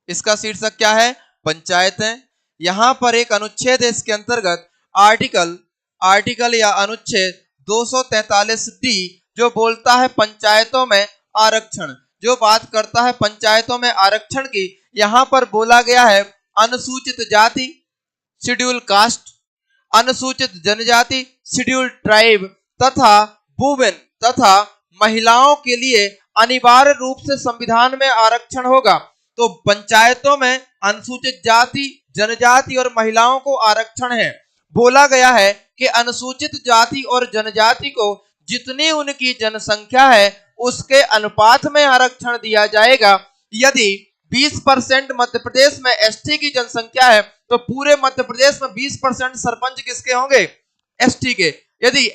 इसका शीर्षक क्या है? पंचायतें। यहां पर एक अनुच्छेद है इसके अंतर्गत, आर्टिकल या अनुच्छेद 243D, जो बोलता है पंचायतों में आरक्षण, जो बात करता है पंचायतों में आरक्षण की। यहां पर बोला गया है अनुसूचित जाति, शेड्यूल कास्ट, अनुसूचित जनजाति, शेड्यूल ट्राइब तथा वुमेन तथा महिलाओं के लिए अनिवार्य रूप से संविधान में आरक्षण होगा। तो पंचायतों में अनुसूचित जाति, जनजाति और महिलाओं को आरक्षण है। बोला गया है कि अनुसूचित जाति और जनजाति को जितनी उनकी जनसंख्या है उसके अनुपात में आरक्षण दिया जाएगा। यदि 20% मध्य प्रदेश में एसटी की जनसंख्या है तो पूरे मध्य प्रदेश में 20% सरपंच किसके होंगे? एसटी के। यदि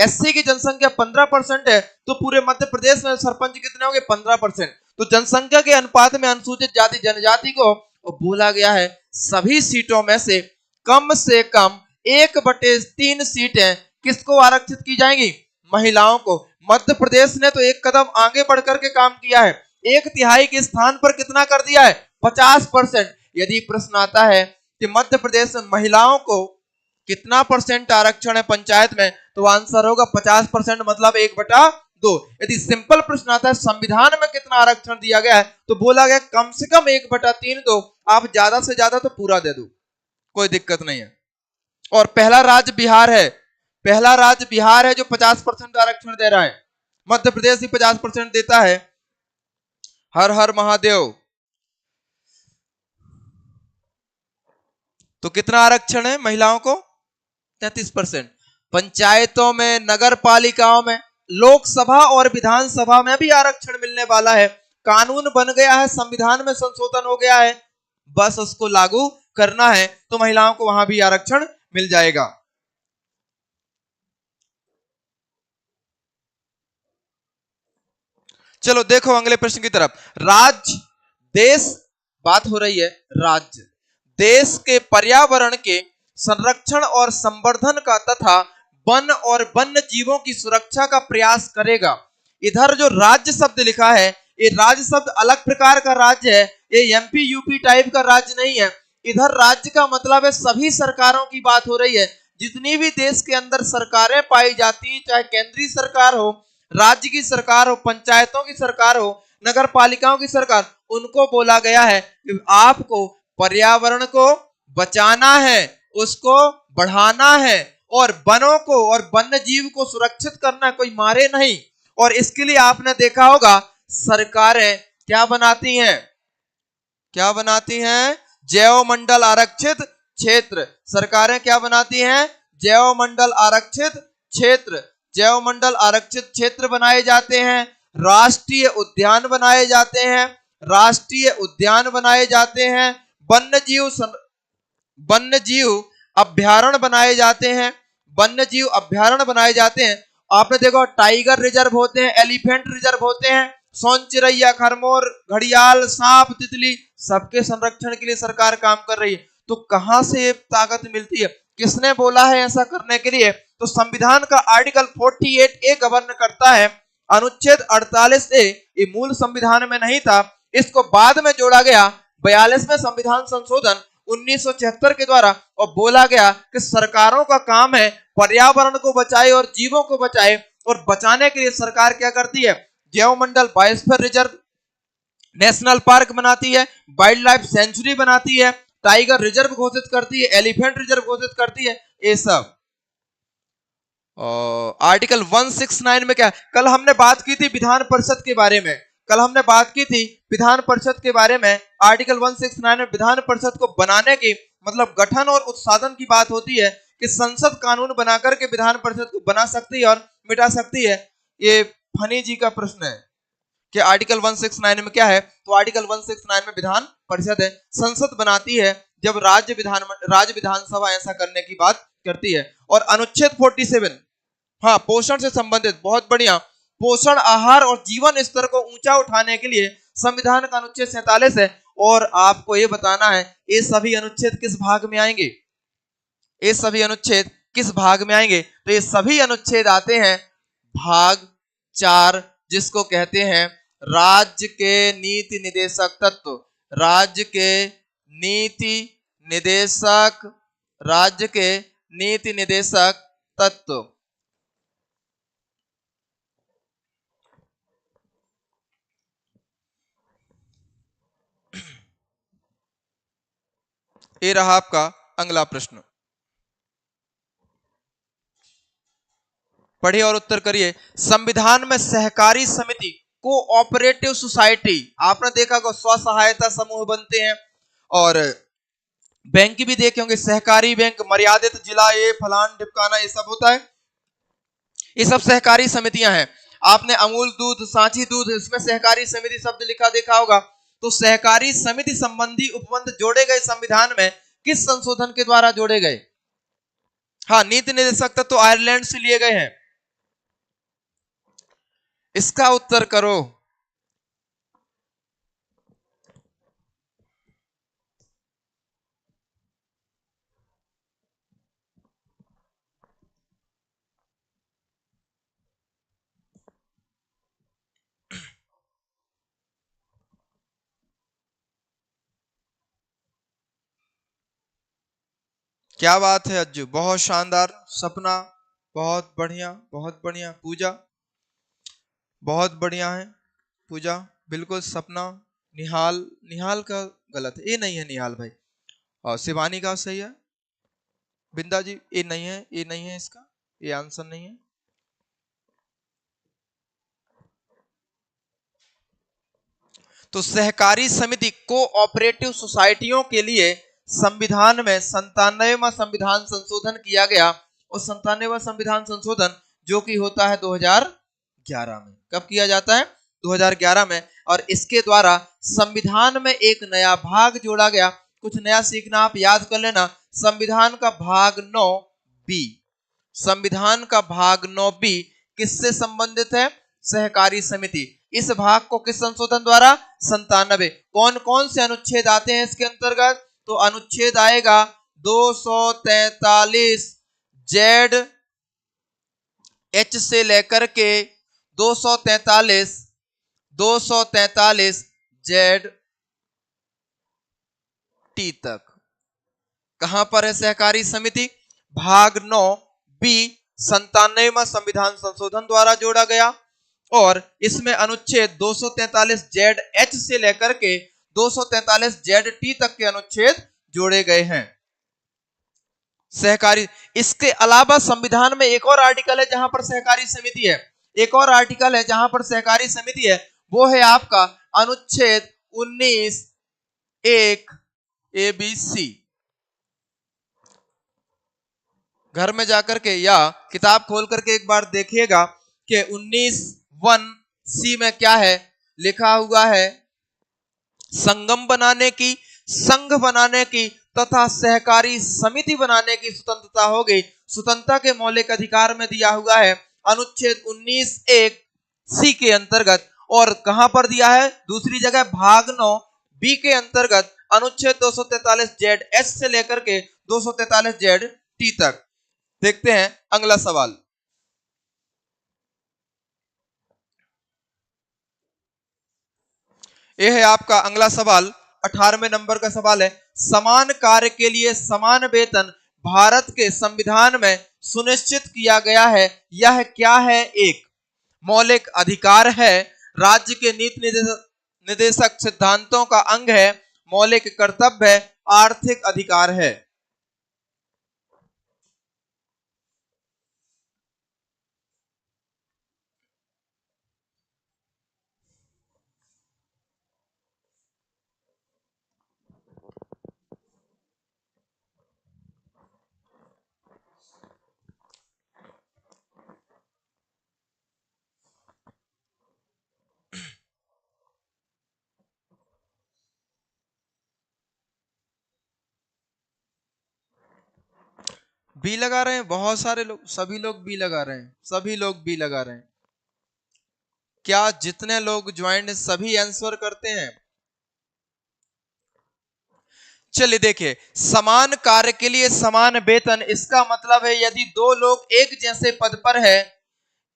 एससी की जनसंख्या 15% है तो पूरे मध्य प्रदेश में सरपंच कितने होंगे? 15%। तो जनसंख्या के अनुपात में अनुसूचित जाति जनजाति को बोला गया है सभी सीटों में से कम 1/3 सीटें किसको आरक्षित की जाएंगी? महिलाओं को। मध्य प्रदेश ने तो एक कदम आगे बढ़कर के काम किया है, 1/3 के स्थान पर कितना कर दिया है? 50%। यदि प्रश्न आता है कि मध्य प्रदेश में महिलाओं को कितना परसेंट आरक्षण है पंचायत में, तो आंसर होगा 50%, मतलब 1/2। यदि सिंपल प्रश्न आता है संविधान में कितना आरक्षण दिया गया है, तो बोला गया कम से कम 1/3 दो, आप ज्यादा से ज्यादा तो पूरा दे दो, कोई दिक्कत नहीं है। और पहला राज्य बिहार है जो 50% आरक्षण दे रहा है। मध्य प्रदेश भी 50% देता है। हर हर महादेव। तो कितना आरक्षण है महिलाओं को? 33%। पंचायतों में, नगर पालिकाओं में, लोकसभा और विधानसभा में भी आरक्षण मिलने वाला है। कानून बन गया है, संविधान में संशोधन हो गया है, बस उसको लागू करना है तो महिलाओं को वहां भी आरक्षण मिल जाएगा। चलो देखो अगले प्रश्न की तरफ। राज्य, देश, बात हो रही है राज्य, देश के पर्यावरण के संरक्षण और संवर्धन का तथा वन और वन्य जीवों की सुरक्षा का प्रयास करेगा। इधर जो राज्य शब्द लिखा है, ये राज्य शब्द अलग प्रकार का राज्य है, ये एमपी यूपी टाइप का राज्य नहीं है। इधर राज्य का मतलब है सभी सरकारों की बात हो रही है। जितनी भी देश के अंदर सरकारें पाई जाती हैं, चाहे केंद्रीय सरकार हो, राज्य की सरकार हो, पंचायतों की सरकार हो, नगर पालिकाओं की सरकार, उनको बोला गया है कि आपको पर्यावरण को, बचाना है, उसको बढ़ाना है, और वनों को और वन्य जीव को सुरक्षित करना, कोई मारे नहीं। और इसके लिए आपने देखा होगा सरकारें क्या बनाती हैं, क्या बनाती हैं? जैव मंडल आरक्षित क्षेत्र। सरकारें क्या बनाती हैं? जैव मंडल आरक्षित क्षेत्र। जैव मंडल आरक्षित क्षेत्र बनाए जाते हैं, राष्ट्रीय उद्यान बनाए जाते हैं, राष्ट्रीय उद्यान बनाए जाते हैं, वन्य जीव अभ्यारण्य बनाए जाते हैं, वन्य जीव अभ्यारण्य बनाए जाते हैं। आपने देखो टाइगर रिजर्व होते हैं, एलिफेंट रिजर्व होते हैं, सोन चिरैया, खरमोर, घड़ियाल, सांप, तितली, सबके संरक्षण के लिए सरकार काम कर रही है। तो कहां से ये ताकत मिलती है? किसने बोला है ऐसा करने के लिए? तो संविधान का आर्टिकल 48A गवर्न करता है। अनुच्छेद 48A ये मूल संविधान में नहीं था, इसको बाद में जोड़ा गया 42वें संविधान संशोधन 1976 के द्वारा, और बोला गया कि सरकारों का काम है पर्यावरण को बचाए और जीवों को बचाए, और बचाने के लिए सरकार क्या करती है? जैव मंडल बायोस्फीयर रिजर्व, नेशनल पार्क बनाती है, वाइल्ड लाइफ सेंचुरी बनाती है, टाइगर रिजर्व घोषित करती है, एलिफेंट रिजर्व घोषित करती है, ये सब। आर्टिकल 169 में क्या? कल हमने बात की थी विधान परिषद के बारे में, कल हमने बात की थी विधान परिषद के बारे में। आर्टिकल 169 में विधान परिषद को बनाने की मतलब गठन और उत्साधन की बात होती है कि संसद कानून बनाकर के विधान परिषद को बना सकती है और मिटा सकती है। ये फनी जी का प्रश्न है कि आर्टिकल 169 में क्या है? तो आर्टिकल 169 में विधान परिषद है, संसद बनाती है जब राज्य विधानसभा ऐसा करने की बात करती है। और अनुच्छेद 47, हाँ, पोषण से संबंधित, बहुत बढ़िया, पोषण, आहार और जीवन स्तर को ऊंचा उठाने के लिए संविधान का अनुच्छेद 47 है। और आपको ये बताना है ये सभी अनुच्छेद किस भाग में आएंगे? ये सभी अनुच्छेद किस भाग में आएंगे? तो ये सभी अनुच्छेद आते हैं भाग 4, जिसको कहते हैं राज्य के नीति निदेशक तत्व। राज्य के नीति निदेशक, राज्य के नीति निदेशक तत्व। ये रहा आपका अगला प्रश्न, पढ़िए और उत्तर करिए। संविधान में सहकारी समिति, कोऑपरेटिव सोसाइटी, आपने देखा को स्व सहायता समूह बनते हैं, और बैंक भी देखे होंगे, सहकारी बैंक, मर्यादित जिला, ये फलान ढिपकाना, ये सब होता है, ये सब सहकारी समितियां हैं। आपने अमूल दूध, सांची दूध, इसमें सहकारी समिति शब्द लिखा देखा होगा। तो सहकारी समिति संबंधी उपबंध जोड़े गए संविधान में किस संशोधन के द्वारा जोड़े गए? हाँ, नीति निदेशक तत्व तो आयरलैंड से लिए गए हैं। इसका उत्तर करो। क्या बात है अज्जू, बहुत शानदार। सपना, बहुत बढ़िया, बहुत बढ़िया। पूजा, बहुत बढ़िया है। पूजा बिल्कुल। सपना, निहाल, निहाल का गलत है, ये नहीं है निहाल भाई। और शिवानी का सही है। बिंदा जी, ये नहीं है, ये नहीं है, इसका ये आंसर नहीं है। तो सहकारी समिति, कोऑपरेटिव सोसाइटियों के लिए संविधान में 97वां संविधान संशोधन किया गया। और 97वां संविधान संशोधन जो कि होता है 2011 में। कब किया जाता है? 2011 में। और इसके द्वारा संविधान में एक नया भाग जोड़ा गया। कुछ नया सीखना, आप याद कर लेना। संविधान का भाग 9B, संविधान का भाग 9B किससे संबंधित है? सहकारी समिति। इस भाग को किस संशोधन द्वारा? 97। कौन कौन से अनुच्छेद आते हैं इसके अंतर्गत? तो अनुच्छेद आएगा 243 जेड एच से लेकर के 243 जेड टी तक। कहां पर है सहकारी समिति? भाग 9B 97वां संविधान संशोधन द्वारा जोड़ा गया। और इसमें अनुच्छेद 243 जेड एच से लेकर के 243 जेड टी तक के अनुच्छेद जोड़े गए हैं। सहकारी। इसके अलावा संविधान में एक और आर्टिकल है जहां पर सहकारी समिति है, एक और आर्टिकल है जहां पर सहकारी समिति है, वो है आपका अनुच्छेद 19 एक ABC। घर में जाकर के या किताब खोल करके एक बार देखिएगा कि 19(1)C में क्या है लिखा हुआ है, संगम बनाने की, संघ बनाने की तथा सहकारी समिति बनाने की स्वतंत्रता होगी, स्वतंत्रता के मौलिक अधिकार में दिया हुआ है अनुच्छेद 19(1)C के अंतर्गत। और कहां पर दिया है, दूसरी जगह भाग 9B के अंतर्गत अनुच्छेद 243Z(H) से लेकर के 243Z(T) तक। देखते हैं अगला सवाल। यह है आपका अगला सवाल, 18वें नंबर का सवाल है, समान कार्य के लिए समान वेतन भारत के संविधान में सुनिश्चित किया गया है, यह क्या है? एक, मौलिक अधिकार है, राज्य के नीति निर्देशक सिद्धांतों का अंग है, मौलिक कर्तव्य है, आर्थिक अधिकार है। बी लगा रहे हैं बहुत सारे लोग, सभी लोग बी लगा रहे हैं, सभी लोग बी लगा रहे हैं। क्या जितने लोग ज्वाइंट सभी आंसर करते हैं? चलिए देखिए, समान कार्य के लिए समान वेतन, इसका मतलब है यदि दो लोग एक जैसे पद पर है,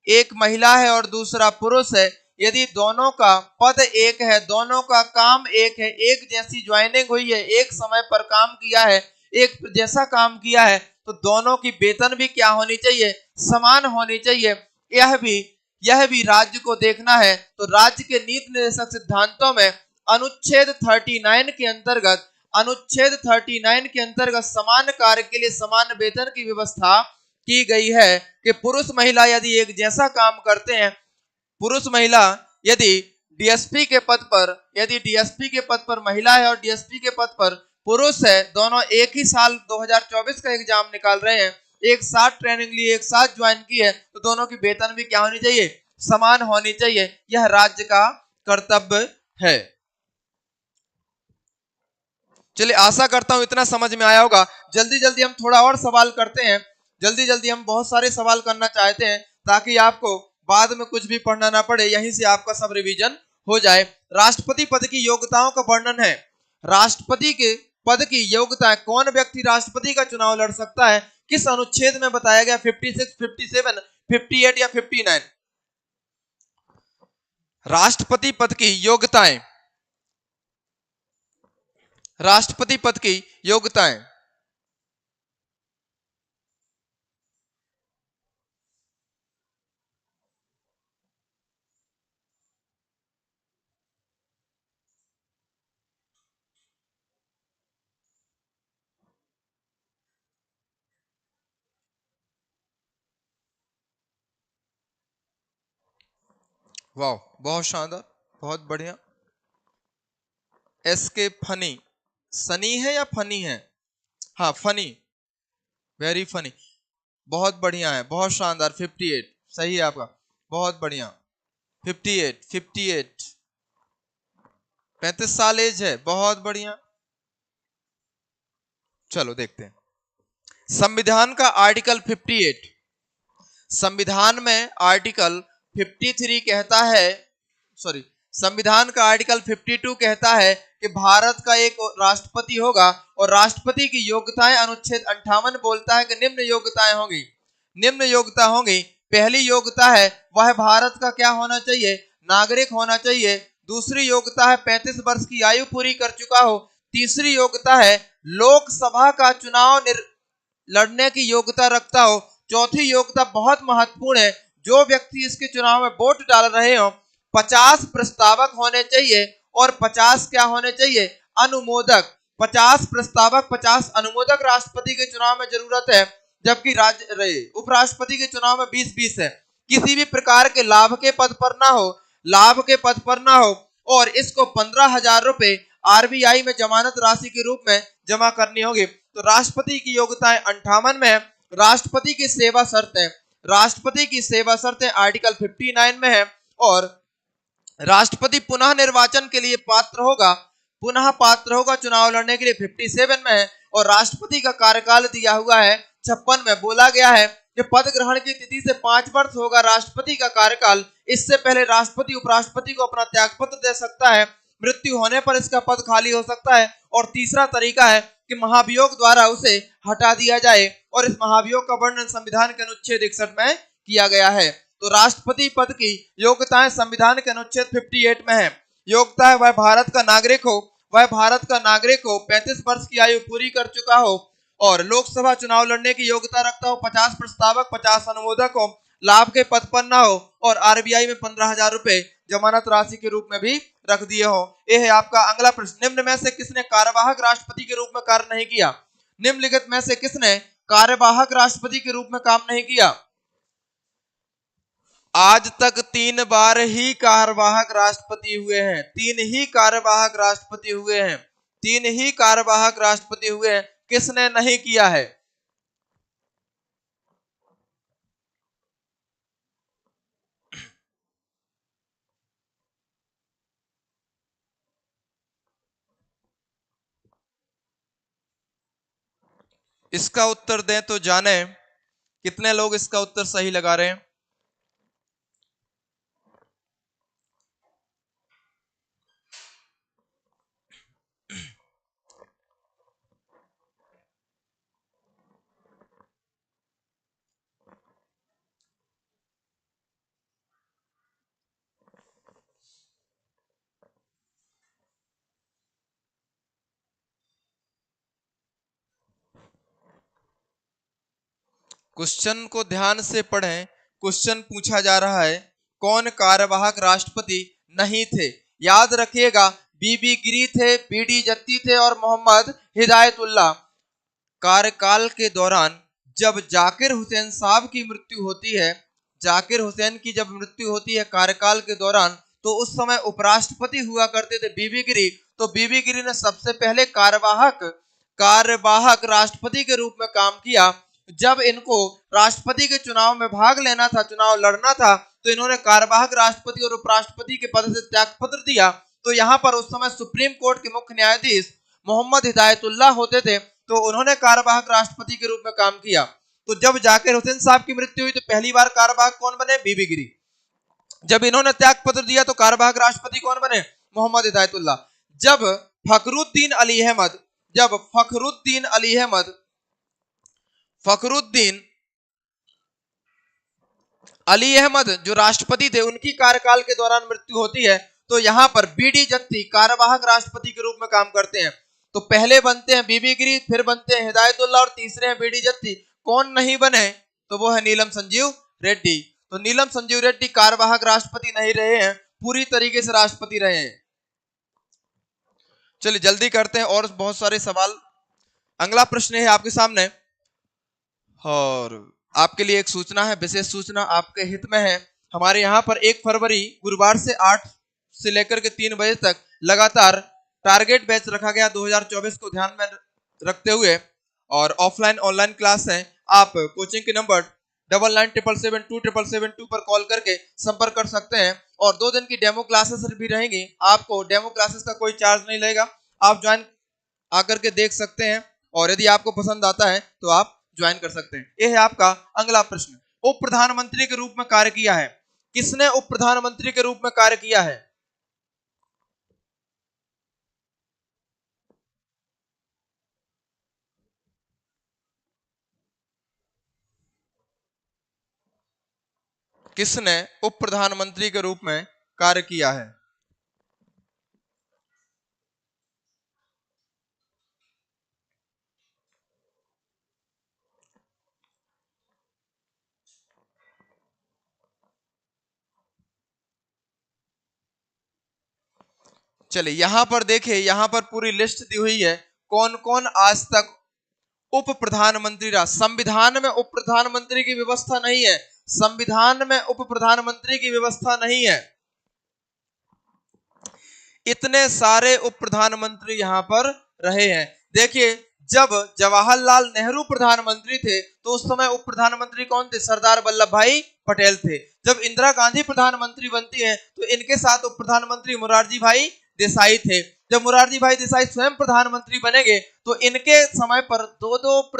एक महिला है और दूसरा पुरुष है, यदि दोनों का पद एक है, दोनों का काम एक है, एक जैसी ज्वाइनिंग हुई है, एक समय पर काम किया है, एक जैसा काम किया है, तो दोनों की वेतन भी क्या होनी चाहिए? समान होनी चाहिए। यह भी राज्य को देखना है, तो राज्य के नीति निर्देशक सिद्धांतों में अनुच्छेद 39 के अंतर्गत, अनुच्छेद 39 के अंतर्गत समान कार्य के लिए समान वेतन की व्यवस्था की गई है कि पुरुष महिला यदि एक जैसा काम करते हैं, पुरुष महिला यदि डीएसपी के पद पर, यदि डीएसपी के पद पर महिला है और डीएसपी के पद पर पुरुष है, दोनों एक ही साल 2024 का एग्जाम निकाल रहे हैं, एक साथ ट्रेनिंग ली, एक साथ ज्वाइन की है, तो दोनों की वेतन भी क्या होनी चाहिए? समान होनी चाहिए। यह राज्य का कर्तव्य है। चलिए, आशा करता हूं इतना समझ में आया होगा। जल्दी जल्दी हम थोड़ा और सवाल करते हैं, जल्दी जल्दी हम बहुत सारे सवाल करना चाहते हैं ताकि आपको बाद में कुछ भी पढ़ना ना पड़े, यहीं से आपका सब रिवीजन हो जाए। राष्ट्रपति पद की योग्यताओं का वर्णन है। राष्ट्रपति के पद की योग्यता, कौन व्यक्ति राष्ट्रपति का चुनाव लड़ सकता है, किस अनुच्छेद में बताया गया? 56, 57, 58 या 59? राष्ट्रपति पद की योग्यताएं, राष्ट्रपति पद की योग्यताएं। वाह, बहुत शानदार, बहुत बढ़िया। एसके फनी, सनी है या फनी है? हाँ, फनी, वेरी फनी, बहुत बढ़िया है, बहुत शानदार। 58 सही है आपका, बहुत बढ़िया। 58, 35 साल एज है, बहुत बढ़िया। चलो देखते हैं संविधान का आर्टिकल 58। संविधान में आर्टिकल 53 कहता है, सॉरी, संविधान का आर्टिकल 52 कहता है कि भारत का एक राष्ट्रपति होगा और राष्ट्रपति की योग्यताएं अनुच्छेद 58 बोलता है कि निम्न योग्यताएं होंगी, निम्न योग्यता होंगी। पहली योग्यता है वह भारत का क्या होना चाहिए? नागरिक होना चाहिए। दूसरी योग्यता है 35 वर्ष की आयु पूरी कर चुका हो। तीसरी योग्यता है लोकसभा का चुनाव लड़ने की योग्यता रखता हो। चौथी योग्यता बहुत महत्वपूर्ण है, जो व्यक्ति इसके चुनाव में वोट डाल रहे हो 50 प्रस्तावक होने चाहिए और 50 क्या होने चाहिए? अनुमोदक। 50 प्रस्तावक 50 अनुमोदक राष्ट्रपति के चुनाव में जरूरत है, जबकि उपराष्ट्रपति के चुनाव में 20-20 है। किसी भी प्रकार के लाभ के पद पर ना हो और इसको 15,000 रुपए आरबीआई में जमानत राशि के रूप में जमा करनी होगी। तो राष्ट्रपति की योग्यताएं 58 में है। राष्ट्रपति की सेवा शर्तें आर्टिकल 59 में है और राष्ट्रपति पुनः निर्वाचन के लिए पात्र होगा चुनाव लड़ने के लिए 57 में है और राष्ट्रपति का कार्यकाल दिया हुआ है 56 में। बोला गया है कि पद ग्रहण की तिथि से 5 वर्ष होगा राष्ट्रपति का कार्यकाल। इससे पहले राष्ट्रपति उपराष्ट्रपति को अपना त्यागपत्र दे सकता है, मृत्यु होने पर इसका पद खाली हो सकता है। और तीसरा तरीका है कि महाभियोग द्वारा उसे हटा दिया जाए और इस महाभियोग का वर्णन संविधान के अनुच्छेद 61 में किया गया है। तो राष्ट्रपति पद की योग्यताएं संविधान के अनुच्छेद 58 में है। योग्यता है वह भारत का नागरिक हो, 35 वर्ष की आयु पूरी कर चुका हो और लोकसभा चुनाव लड़ने की योग्यता रखता हो, 50 प्रस्तावक 50 अनुमोदक हो, लाभ के पद पर ना हो और आरबीआई में 15,000 रुपए जमानत राशि के रूप में भी रख दिए हो। यह है आपका अगला प्रश्न। निम्न में से किसने कार्यवाहक राष्ट्रपति के रूप में कार्य नहीं किया? निम्नलिखित में से किसने कार्यवाहक राष्ट्रपति के रूप में काम नहीं किया? आज तक 3 बार ही कार्यवाहक राष्ट्रपति हुए हैं। 3 ही कार्यवाहक राष्ट्रपति हुए हैं। किसने नहीं किया है? इसका उत्तर दें तो जाने कितने लोग इसका उत्तर सही लगा रहे हैं। क्वेश्चन को ध्यान से पढ़ें। क्वेश्चन पूछा जा रहा है कौन कार्यवाहक राष्ट्रपति नहीं थे? याद रखिएगा, बीबी गिरी थे, बीडी जत्ती थे और मोहम्मद हिदायतुल्लाह। कार्यकाल के दौरान जब जाकिर हुसैन साहब की मृत्यु होती है, जाकिर हुसैन की जब मृत्यु होती है कार्यकाल के दौरान, तो उस समय उपराष्ट्रपति हुआ करते थे बीबी गिरी। तो बीबी गिरी ने सबसे पहले कार्यवाहक राष्ट्रपति के रूप में काम किया। जब इनको राष्ट्रपति के चुनाव में भाग लेना था, चुनाव लड़ना था, तो इन्होंने कार्यवाहक राष्ट्रपति और उपराष्ट्रपति के पद से त्यागपत्र दिया। तो यहाँ पर उस समय सुप्रीम कोर्ट के मुख्य न्यायाधीश मोहम्मद हिदायतुल्लाह होते थे, तो उन्होंने कार्यवाहक राष्ट्रपति के रूप में काम किया। तो जब जाकिर हुसैन साहब की मृत्यु हुई तो पहली बार कार्यवाहक कौन बने? बीबी गिरी। जब इन्होंने त्यागपत्र दिया तो कार्यवाहक राष्ट्रपति कौन बने? मोहम्मद हिदायतुल्लाह। जब फखरुद्दीन अली अहमद जो राष्ट्रपति थे, उनकी कार्यकाल के दौरान मृत्यु होती है, तो यहां पर बीडी जत्ती कार्यवाहक राष्ट्रपति के रूप में काम करते हैं। तो पहले बनते हैं बीबी गिरी, फिर बनते हैं हिदायतुल्लाह और तीसरे हैं बीडी जत्ती। कौन नहीं बने? तो वो है नीलम संजीव रेड्डी। तो नीलम संजीव रेड्डी कार्यवाहक राष्ट्रपति नहीं रहे हैं, पूरी तरीके से राष्ट्रपति रहे हैं। चलिए जल्दी करते हैं और बहुत सारे सवाल। अगला प्रश्न है आपके सामने और आपके लिए एक सूचना है, विशेष सूचना आपके हित में है। हमारे यहाँ पर 1 फरवरी गुरुवार से 8 से लेकर के 3 बजे तक लगातार टारगेट बैच रखा गया 2024 को ध्यान में रखते हुए, और ऑफलाइन ऑनलाइन क्लास है। आप कोचिंग के नंबर 9977727772 पर कॉल करके संपर्क कर सकते हैं और 2 दिन की डेमो क्लासेस भी रहेंगी। आपको डेमो क्लासेस का कोई चार्ज नहीं लगेगा, आप ज्वाइन आकर के देख सकते हैं और यदि आपको पसंद आता है तो आप ज्वाइन कर सकते हैं। यह है आपका अगला प्रश्न। उप प्रधानमंत्री के रूप में कार्य किया है। किसने उप प्रधानमंत्री के रूप में कार्य किया है? किसने उप प्रधानमंत्री के रूप में कार्य किया है? चलिए यहां पर देखिए, यहां पर पूरी लिस्ट दी हुई है कौन कौन आज तक उप प्रधानमंत्री रहा? संविधान में उप प्रधानमंत्री की व्यवस्था नहीं है, संविधान में उप प्रधानमंत्री की व्यवस्था नहीं है। इतने सारे उप प्रधानमंत्री यहां पर रहे हैं। देखिए, जब जवाहरलाल नेहरू प्रधानमंत्री थे तो उस समय उप प्रधानमंत्री कौन थे? सरदार वल्लभ भाई पटेल थे। जब इंदिरा गांधी प्रधानमंत्री बनती हैं तो इनके साथ उप प्रधानमंत्री मोरारजी भाई देसाई थे। जब मोरारजी भाई देसाई स्वयं प्रधानमंत्री बनेंगे तो इनके समय पर दो उप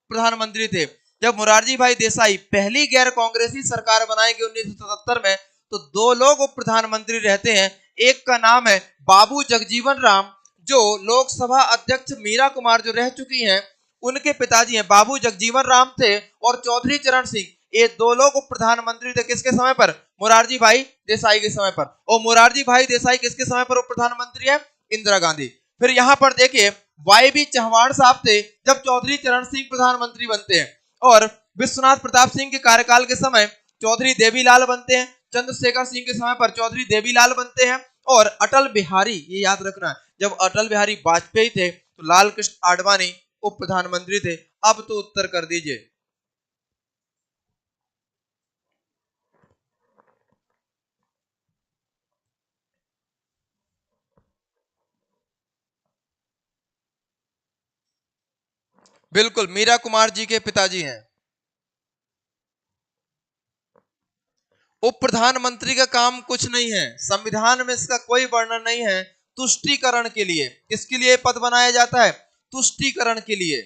प्रधानमंत्री थे। जब मोरारजी भाई देसाई पहली गैर कांग्रेसी सरकार बनाएंगे 1977 में, तो दो लोग उप प्रधानमंत्री रहते हैं। एक का नाम है बाबू जगजीवन राम, जो लोकसभा अध्यक्ष मीरा कुमार जो रह चुकी हैं उनके पिताजी हैं, बाबू जगजीवन राम थे। और चौधरी चरण सिंह, ये दो लोग उप प्रधानमंत्री थे किसके समय पर? मोरारजी भाई देसाई के समय पर। और मोरारजी भाई देसाई किसके समय पर उप प्रधानमंत्री है? इंदिरा गांधी। फिर यहां पर देखिए, वाई बी चौहान साहब थे जब चौधरी चरण सिंह प्रधानमंत्री बनते हैं। और विश्वनाथ प्रताप सिंह के कार्यकाल के समय चौधरी देवीलाल बनते हैं। चंद्रशेखर सिंह के समय पर चौधरी देवीलाल बनते हैं। और अटल बिहारी, ये याद रखना, जब अटल बिहारी वाजपेयी थे तो लाल कृष्ण आडवाणी उप प्रधानमंत्री थे। अब तो उत्तर कर दीजिए। बिल्कुल, मीरा कुमार जी के पिताजी हैं। उप प्रधानमंत्री का काम कुछ नहीं है, संविधान में इसका कोई वर्णन नहीं है। तुष्टीकरण के लिए, किसके लिए पद बनाया जाता है? तुष्टीकरण के लिए।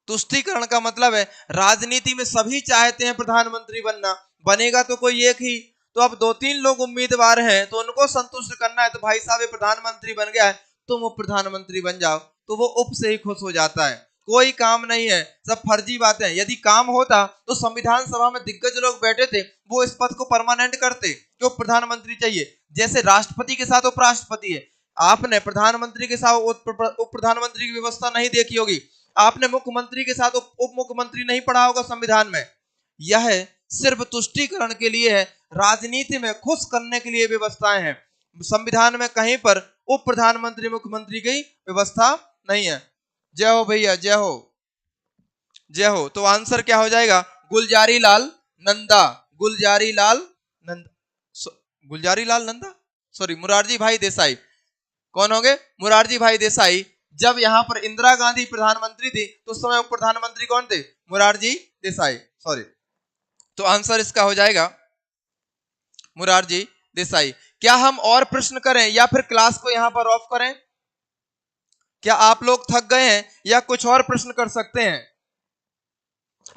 तुष्टीकरण का मतलब है राजनीति में सभी चाहते हैं प्रधानमंत्री बनना, बनेगा तो कोई एक ही। तो अब दो तीन लोग उम्मीदवार हैं तो उनको संतुष्ट करना है, तो भाई साहब ये प्रधानमंत्री बन गया है, तुम उप प्रधानमंत्री बन जाओ, तो वो उप से ही खुश हो जाता है। कोई काम नहीं है, सब फर्जी बातें हैं। यदि काम होता तो संविधान सभा में दिग्गज लोग बैठे थे, वो इस पद को परमानेंट करते कि उप प्रधानमंत्री चाहिए। जैसे राष्ट्रपति के साथ उपराष्ट्रपति है, आपने प्रधानमंत्री के साथ उप प्रधानमंत्री की व्यवस्था नहीं देखी होगी। आपने मुख्यमंत्री के साथ उप मुख्यमंत्री नहीं पढ़ा होगा संविधान में। यह सिर्फ तुष्टीकरण के लिए है, राजनीति में खुश करने के लिए व्यवस्थाएं हैं। संविधान में कहीं पर उप प्रधानमंत्री मुख्यमंत्री की व्यवस्था नहीं है। जय हो भैया, जय हो, जय हो। तो आंसर क्या हो जाएगा? गुलजारी लाल नंदा, गुलजारी लाल नंदा, गुलजारी लाल नंदा, सॉरी, मुरारजी भाई देसाई। कौन होंगे? मुरारजी भाई देसाई। जब यहां पर इंदिरा गांधी प्रधानमंत्री थी तो उस समय उप प्रधानमंत्री कौन थे? मुरारजी देसाई, सॉरी। तो आंसर इसका हो जाएगा मुरारजी देसाई। क्या हम और प्रश्न करें या फिर क्लास को यहां पर ऑफ करें? क्या आप लोग थक गए हैं या कुछ और प्रश्न कर सकते हैं?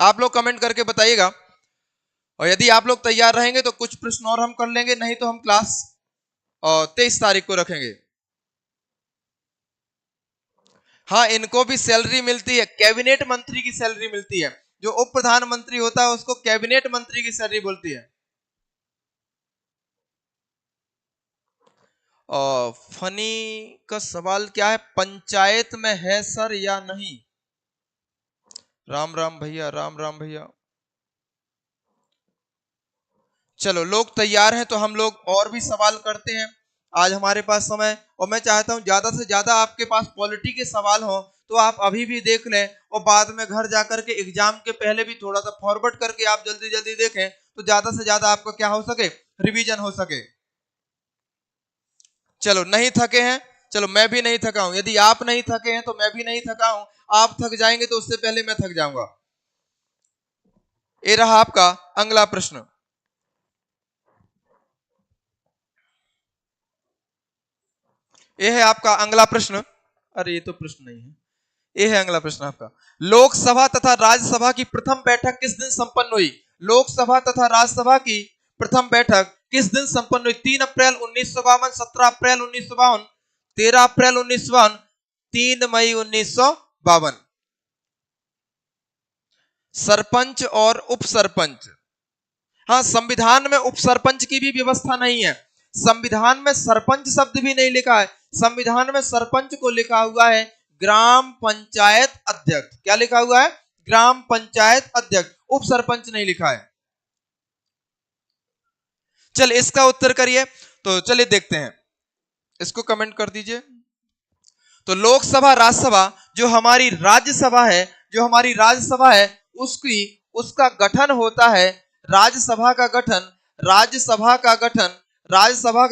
आप लोग कमेंट करके बताइएगा। और यदि आप लोग तैयार रहेंगे तो कुछ प्रश्न और हम कर लेंगे, नहीं तो हम क्लास 23 तारीख को रखेंगे। हाँ, इनको भी सैलरी मिलती है, कैबिनेट मंत्री की सैलरी मिलती है। जो उप प्रधानमंत्री होता है उसको कैबिनेट मंत्री की सैलरी बोलती है। और फनी का सवाल क्या है? पंचायत में है सर या नहीं? राम राम भैया, राम राम भैया। चलो, लोग तैयार हैं तो हम लोग और भी सवाल करते हैं। आज हमारे पास समय, और मैं चाहता हूं ज्यादा से ज्यादा आपके पास पॉलिटी के सवाल हो तो आप अभी भी देख लें, और बाद में घर जाकर के एग्जाम के पहले भी थोड़ा सा फॉरवर्ड करके आप जल्दी जल्दी देखें, तो ज्यादा से ज्यादा आपका क्या हो सके? रिवीजन हो सके। चलो, नहीं थके हैं? चलो, मैं भी नहीं थका हूं। यदि आप नहीं थके हैं तो मैं भी नहीं थका हूं। आप थक जाएंगे तो उससे पहले मैं थक जाऊंगा। ये रहा आपका अगला प्रश्न। ये है आपका अगला प्रश्न। अरे, ये तो प्रश्न नहीं है, ये है अगला प्रश्न आपका। लोकसभा तथा राज्यसभा की प्रथम बैठक किस दिन संपन्न हुई? लोकसभा तथा राज्यसभा की प्रथम बैठक किस दिन संपन्न हुई? 3 अप्रैल 1952, 17 अप्रैल 1952, 13 अप्रैल 1952, 3 मई 1952। सरपंच और उप सरपंच। हाँ, संविधान में उप सरपंच की भी व्यवस्था नहीं है। संविधान में सरपंच शब्द भी नहीं लिखा है। संविधान में सरपंच को लिखा हुआ है ग्राम पंचायत अध्यक्ष। क्या लिखा हुआ है? ग्राम पंचायत अध्यक्ष। उप सरपंच नहीं लिखा है। चल, इसका उत्तर करिए। तो चलिए देखते हैं, इसको कमेंट कर दीजिए। तो लोकसभा राज्यसभा जो हमारी राज्यसभा है उसका गठन होता है, राज्यसभा का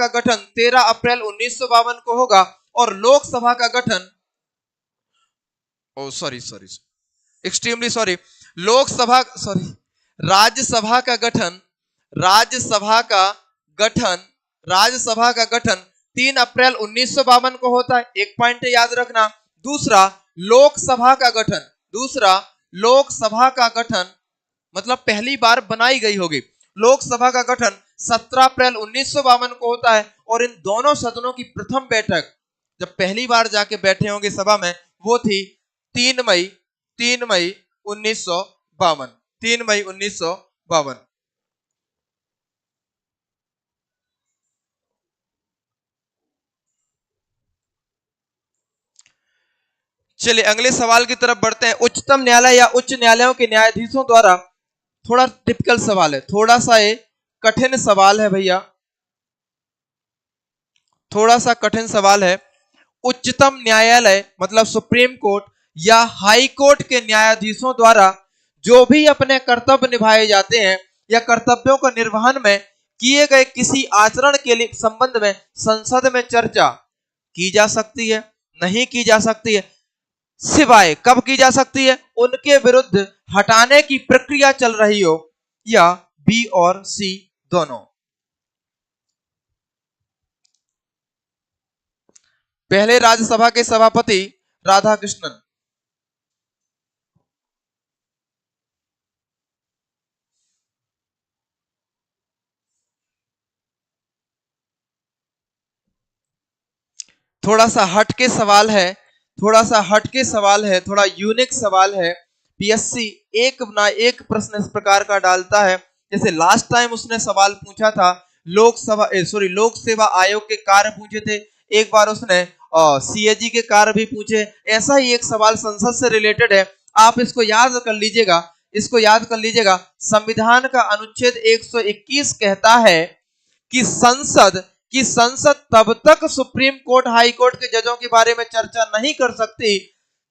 गठन 13 अप्रैल 1952 को होगा और लोकसभा का गठन एक्सट्रीमली सॉरी राज्यसभा का गठन 3 अप्रैल 1952 को होता है। एक पॉइंट याद रखना। दूसरा लोकसभा का गठन मतलब पहली बार बनाई गई होगी। लोकसभा का गठन 17 अप्रैल 1952 को होता है और इन दोनों सदनों की प्रथम बैठक जब पहली बार जाके बैठे होंगे सभा में वो थी 3 मई 1952। चलिए अगले सवाल की तरफ बढ़ते हैं। उच्चतम न्यायालय या उच्च न्यायालयों के न्यायाधीशों द्वारा, थोड़ा टिपिकल सवाल है, थोड़ा सा ये कठिन सवाल है भैया, थोड़ा सा कठिन सवाल है। उच्चतम न्यायालय मतलब सुप्रीम कोर्ट या हाई कोर्ट के न्यायाधीशों द्वारा जो भी अपने कर्तव्य निभाए जाते हैं या कर्तव्यों का निर्वहन में किए गए किसी आचरण के लिए संबंध में संसद में चर्चा की जा सकती है, नहीं की जा सकती है, सिवाय कब की जा सकती है? उनके विरुद्ध हटाने की प्रक्रिया चल रही हो या बी और सी दोनों। पहले राज्यसभा के सभापति राधाकृष्णन। थोड़ा सा हटके सवाल है, थोड़ा यूनिक सवाल है। पीएससी एक ना एक प्रश्न इस प्रकार का डालता है। जैसे लास्ट टाइम उसने सवाल पूछा था लोक सेवा आयोग के कार्य पूछे थे, एक बार उसने सीएजी के कार्य भी पूछे। ऐसा ही एक सवाल संसद से रिलेटेड है, आप इसको याद कर लीजिएगा। संविधान का अनुच्छेद 121 कहता है कि संसद तब तक सुप्रीम कोर्ट हाई कोर्ट के जजों के बारे में चर्चा नहीं कर सकती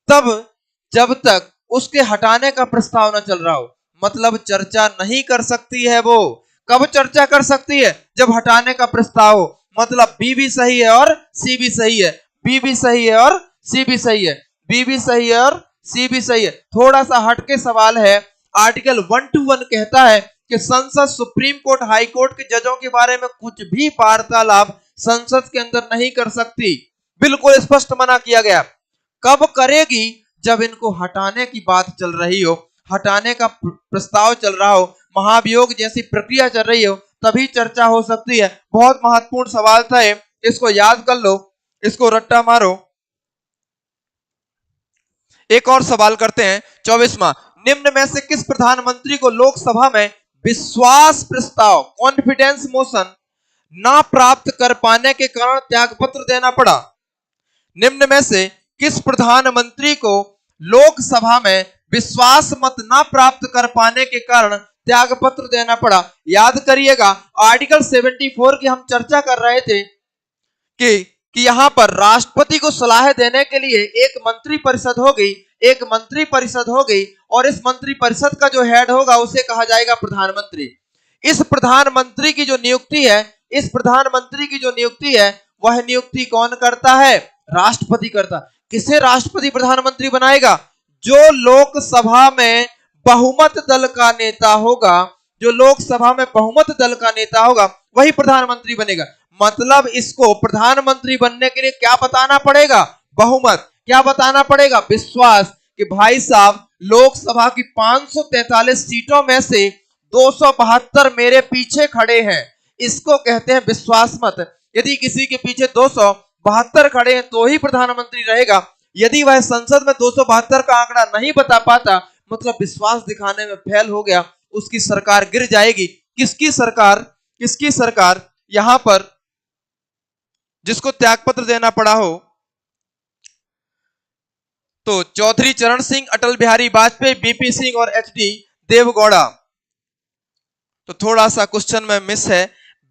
तब जब तक उसके हटाने का प्रस्ताव न चल रहा हो। मतलब चर्चा नहीं कर सकती है वो, कब चर्चा कर सकती है? जब हटाने का प्रस्ताव हो। मतलब बी भी सही है और सी भी सही है, बी भी सही है और सी भी सही है, बी भी सही है और सी भी सही है। थोड़ा सा हटके सवाल है। आर्टिकल 121 कहता है कि संसद सुप्रीम कोर्ट हाई कोर्ट के जजों के बारे में कुछ भी वार्तालाप संसद के अंदर नहीं कर सकती। बिल्कुल स्पष्ट मना किया गया। कब करेगी? जब इनको हटाने की बात चल रही हो, हटाने का प्रस्ताव चल रहा हो, महाभियोग जैसी प्रक्रिया चल रही हो, तभी चर्चा हो सकती है। बहुत महत्वपूर्ण सवाल था ये, इसको याद कर लो, इसको रट्टा मारो। एक और सवाल करते हैं 24वां। निम्न में से किस प्रधानमंत्री को लोकसभा में विश्वास प्रस्ताव कॉन्फिडेंस मोशन ना प्राप्त कर पाने के कारण त्यागपत्र देना पड़ा? निम्न में से किस प्रधानमंत्री को लोकसभा में विश्वास मत ना प्राप्त कर पाने के कारण त्यागपत्र देना पड़ा? याद करिएगा आर्टिकल 74 की हम चर्चा कर रहे थे कि यहां पर राष्ट्रपति को सलाह देने के लिए एक मंत्री परिषद होगी और इस मंत्री परिषद का जो हेड होगा उसे कहा जाएगा प्रधानमंत्री। इस प्रधानमंत्री की जो नियुक्ति है वह नियुक्ति कौन करता है? राष्ट्रपति करता। किसे राष्ट्रपति प्रधानमंत्री बनाएगा? जो लोकसभा में बहुमत दल का नेता होगा, वही प्रधानमंत्री बनेगा। मतलब इसको प्रधानमंत्री बनने के लिए क्या बताना पड़ेगा? बहुमत। क्या बताना पड़ेगा? विश्वास। कि भाई साहब लोकसभा की 543 सीटों में से 272 मेरे पीछे खड़े हैं, इसको कहते हैं विश्वास मत। यदि किसी के पीछे 272 खड़े हैं तो ही प्रधानमंत्री रहेगा। यदि वह संसद में 272 का आंकड़ा नहीं बता पाता, मतलब विश्वास दिखाने में फेल हो गया, उसकी सरकार गिर जाएगी। किसकी सरकार? यहां पर जिसको त्यागपत्र देना पड़ा हो तो चौधरी चरण सिंह, अटल बिहारी वाजपेयी, बीपी सिंह और एचडी देवगौड़ा। तो थोड़ा सा क्वेश्चन में मिस है,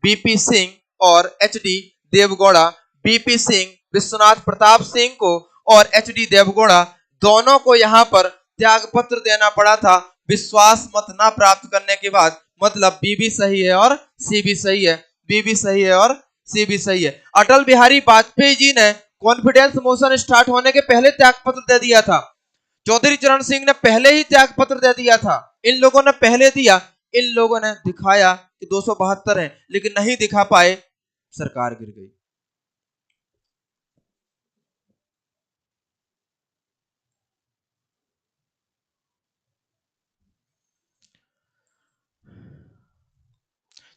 बीपी सिंह और एचडी देवगौड़ा। बीपी सिंह विश्वनाथ प्रताप सिंह को और एचडी देवगौड़ा, दोनों को यहाँ पर त्याग पत्र देना पड़ा था विश्वास मत ना प्राप्त करने के बाद। मतलब बी भी सही है और सी भी सही है, बी भी सही है और सी भी सही है। अटल बिहारी वाजपेयी जी ने कॉन्फिडेंस मोशन स्टार्ट होने के पहले त्याग पत्र दे दिया था। चौधरी चरण सिंह ने पहले ही त्याग पत्र दे दिया था। इन लोगों ने पहले दिया, इन लोगों ने दिखाया कि 272 है, लेकिन नहीं दिखा पाए, सरकार गिर गई।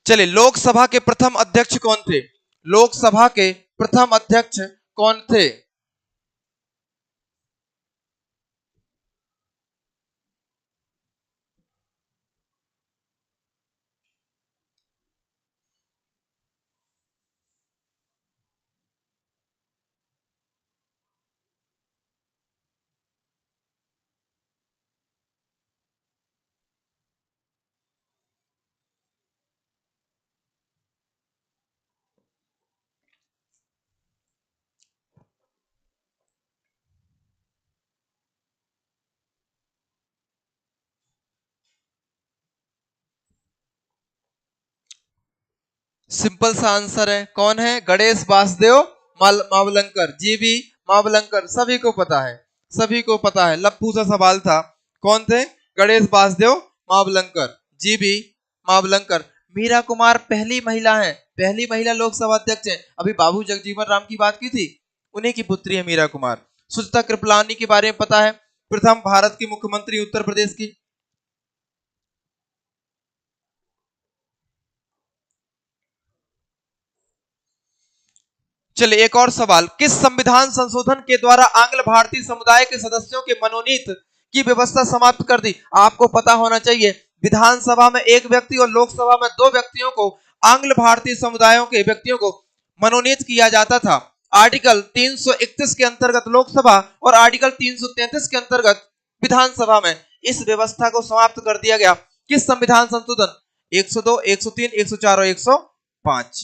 चलिए, लोकसभा के प्रथम अध्यक्ष कौन थे? लोकसभा के प्रथम अध्यक्ष कौन थे? सिंपल सा आंसर है, कौन है? गणेश वासुदेव मावलंकर, जीवी मावलंकर, सभी को पता है, सभी को पता है। लप्पू सा सवाल था, कौन थे? गणेश वासुदेव मावलंकर, जीवी मावलंकर। मीरा कुमार पहली महिला है, पहली महिला लोकसभा अध्यक्ष है। अभी बाबू जगजीवन राम की बात की थी, उन्हीं की पुत्री है मीरा कुमार। सुचिता कृपलानी के बारे में पता है, प्रथम भारत की मुख्यमंत्री उत्तर प्रदेश की। चलिए, एक और सवाल, किस संविधान संशोधन के द्वारा आंग्ल भारतीय समुदाय के सदस्यों के मनोनीत की व्यवस्था समाप्त कर दी? आपको पता होना चाहिए, विधानसभा में एक व्यक्ति और लोकसभा में 2 व्यक्तियों को, आंग्ल भारतीय समुदायों के व्यक्तियों को मनोनीत किया जाता था। आर्टिकल 331 के अंतर्गत लोकसभा और आर्टिकल 333 के अंतर्गत विधानसभा में इस व्यवस्था को समाप्त कर दिया गया। किस संविधान संशोधन? 102, 103, 104 और 105।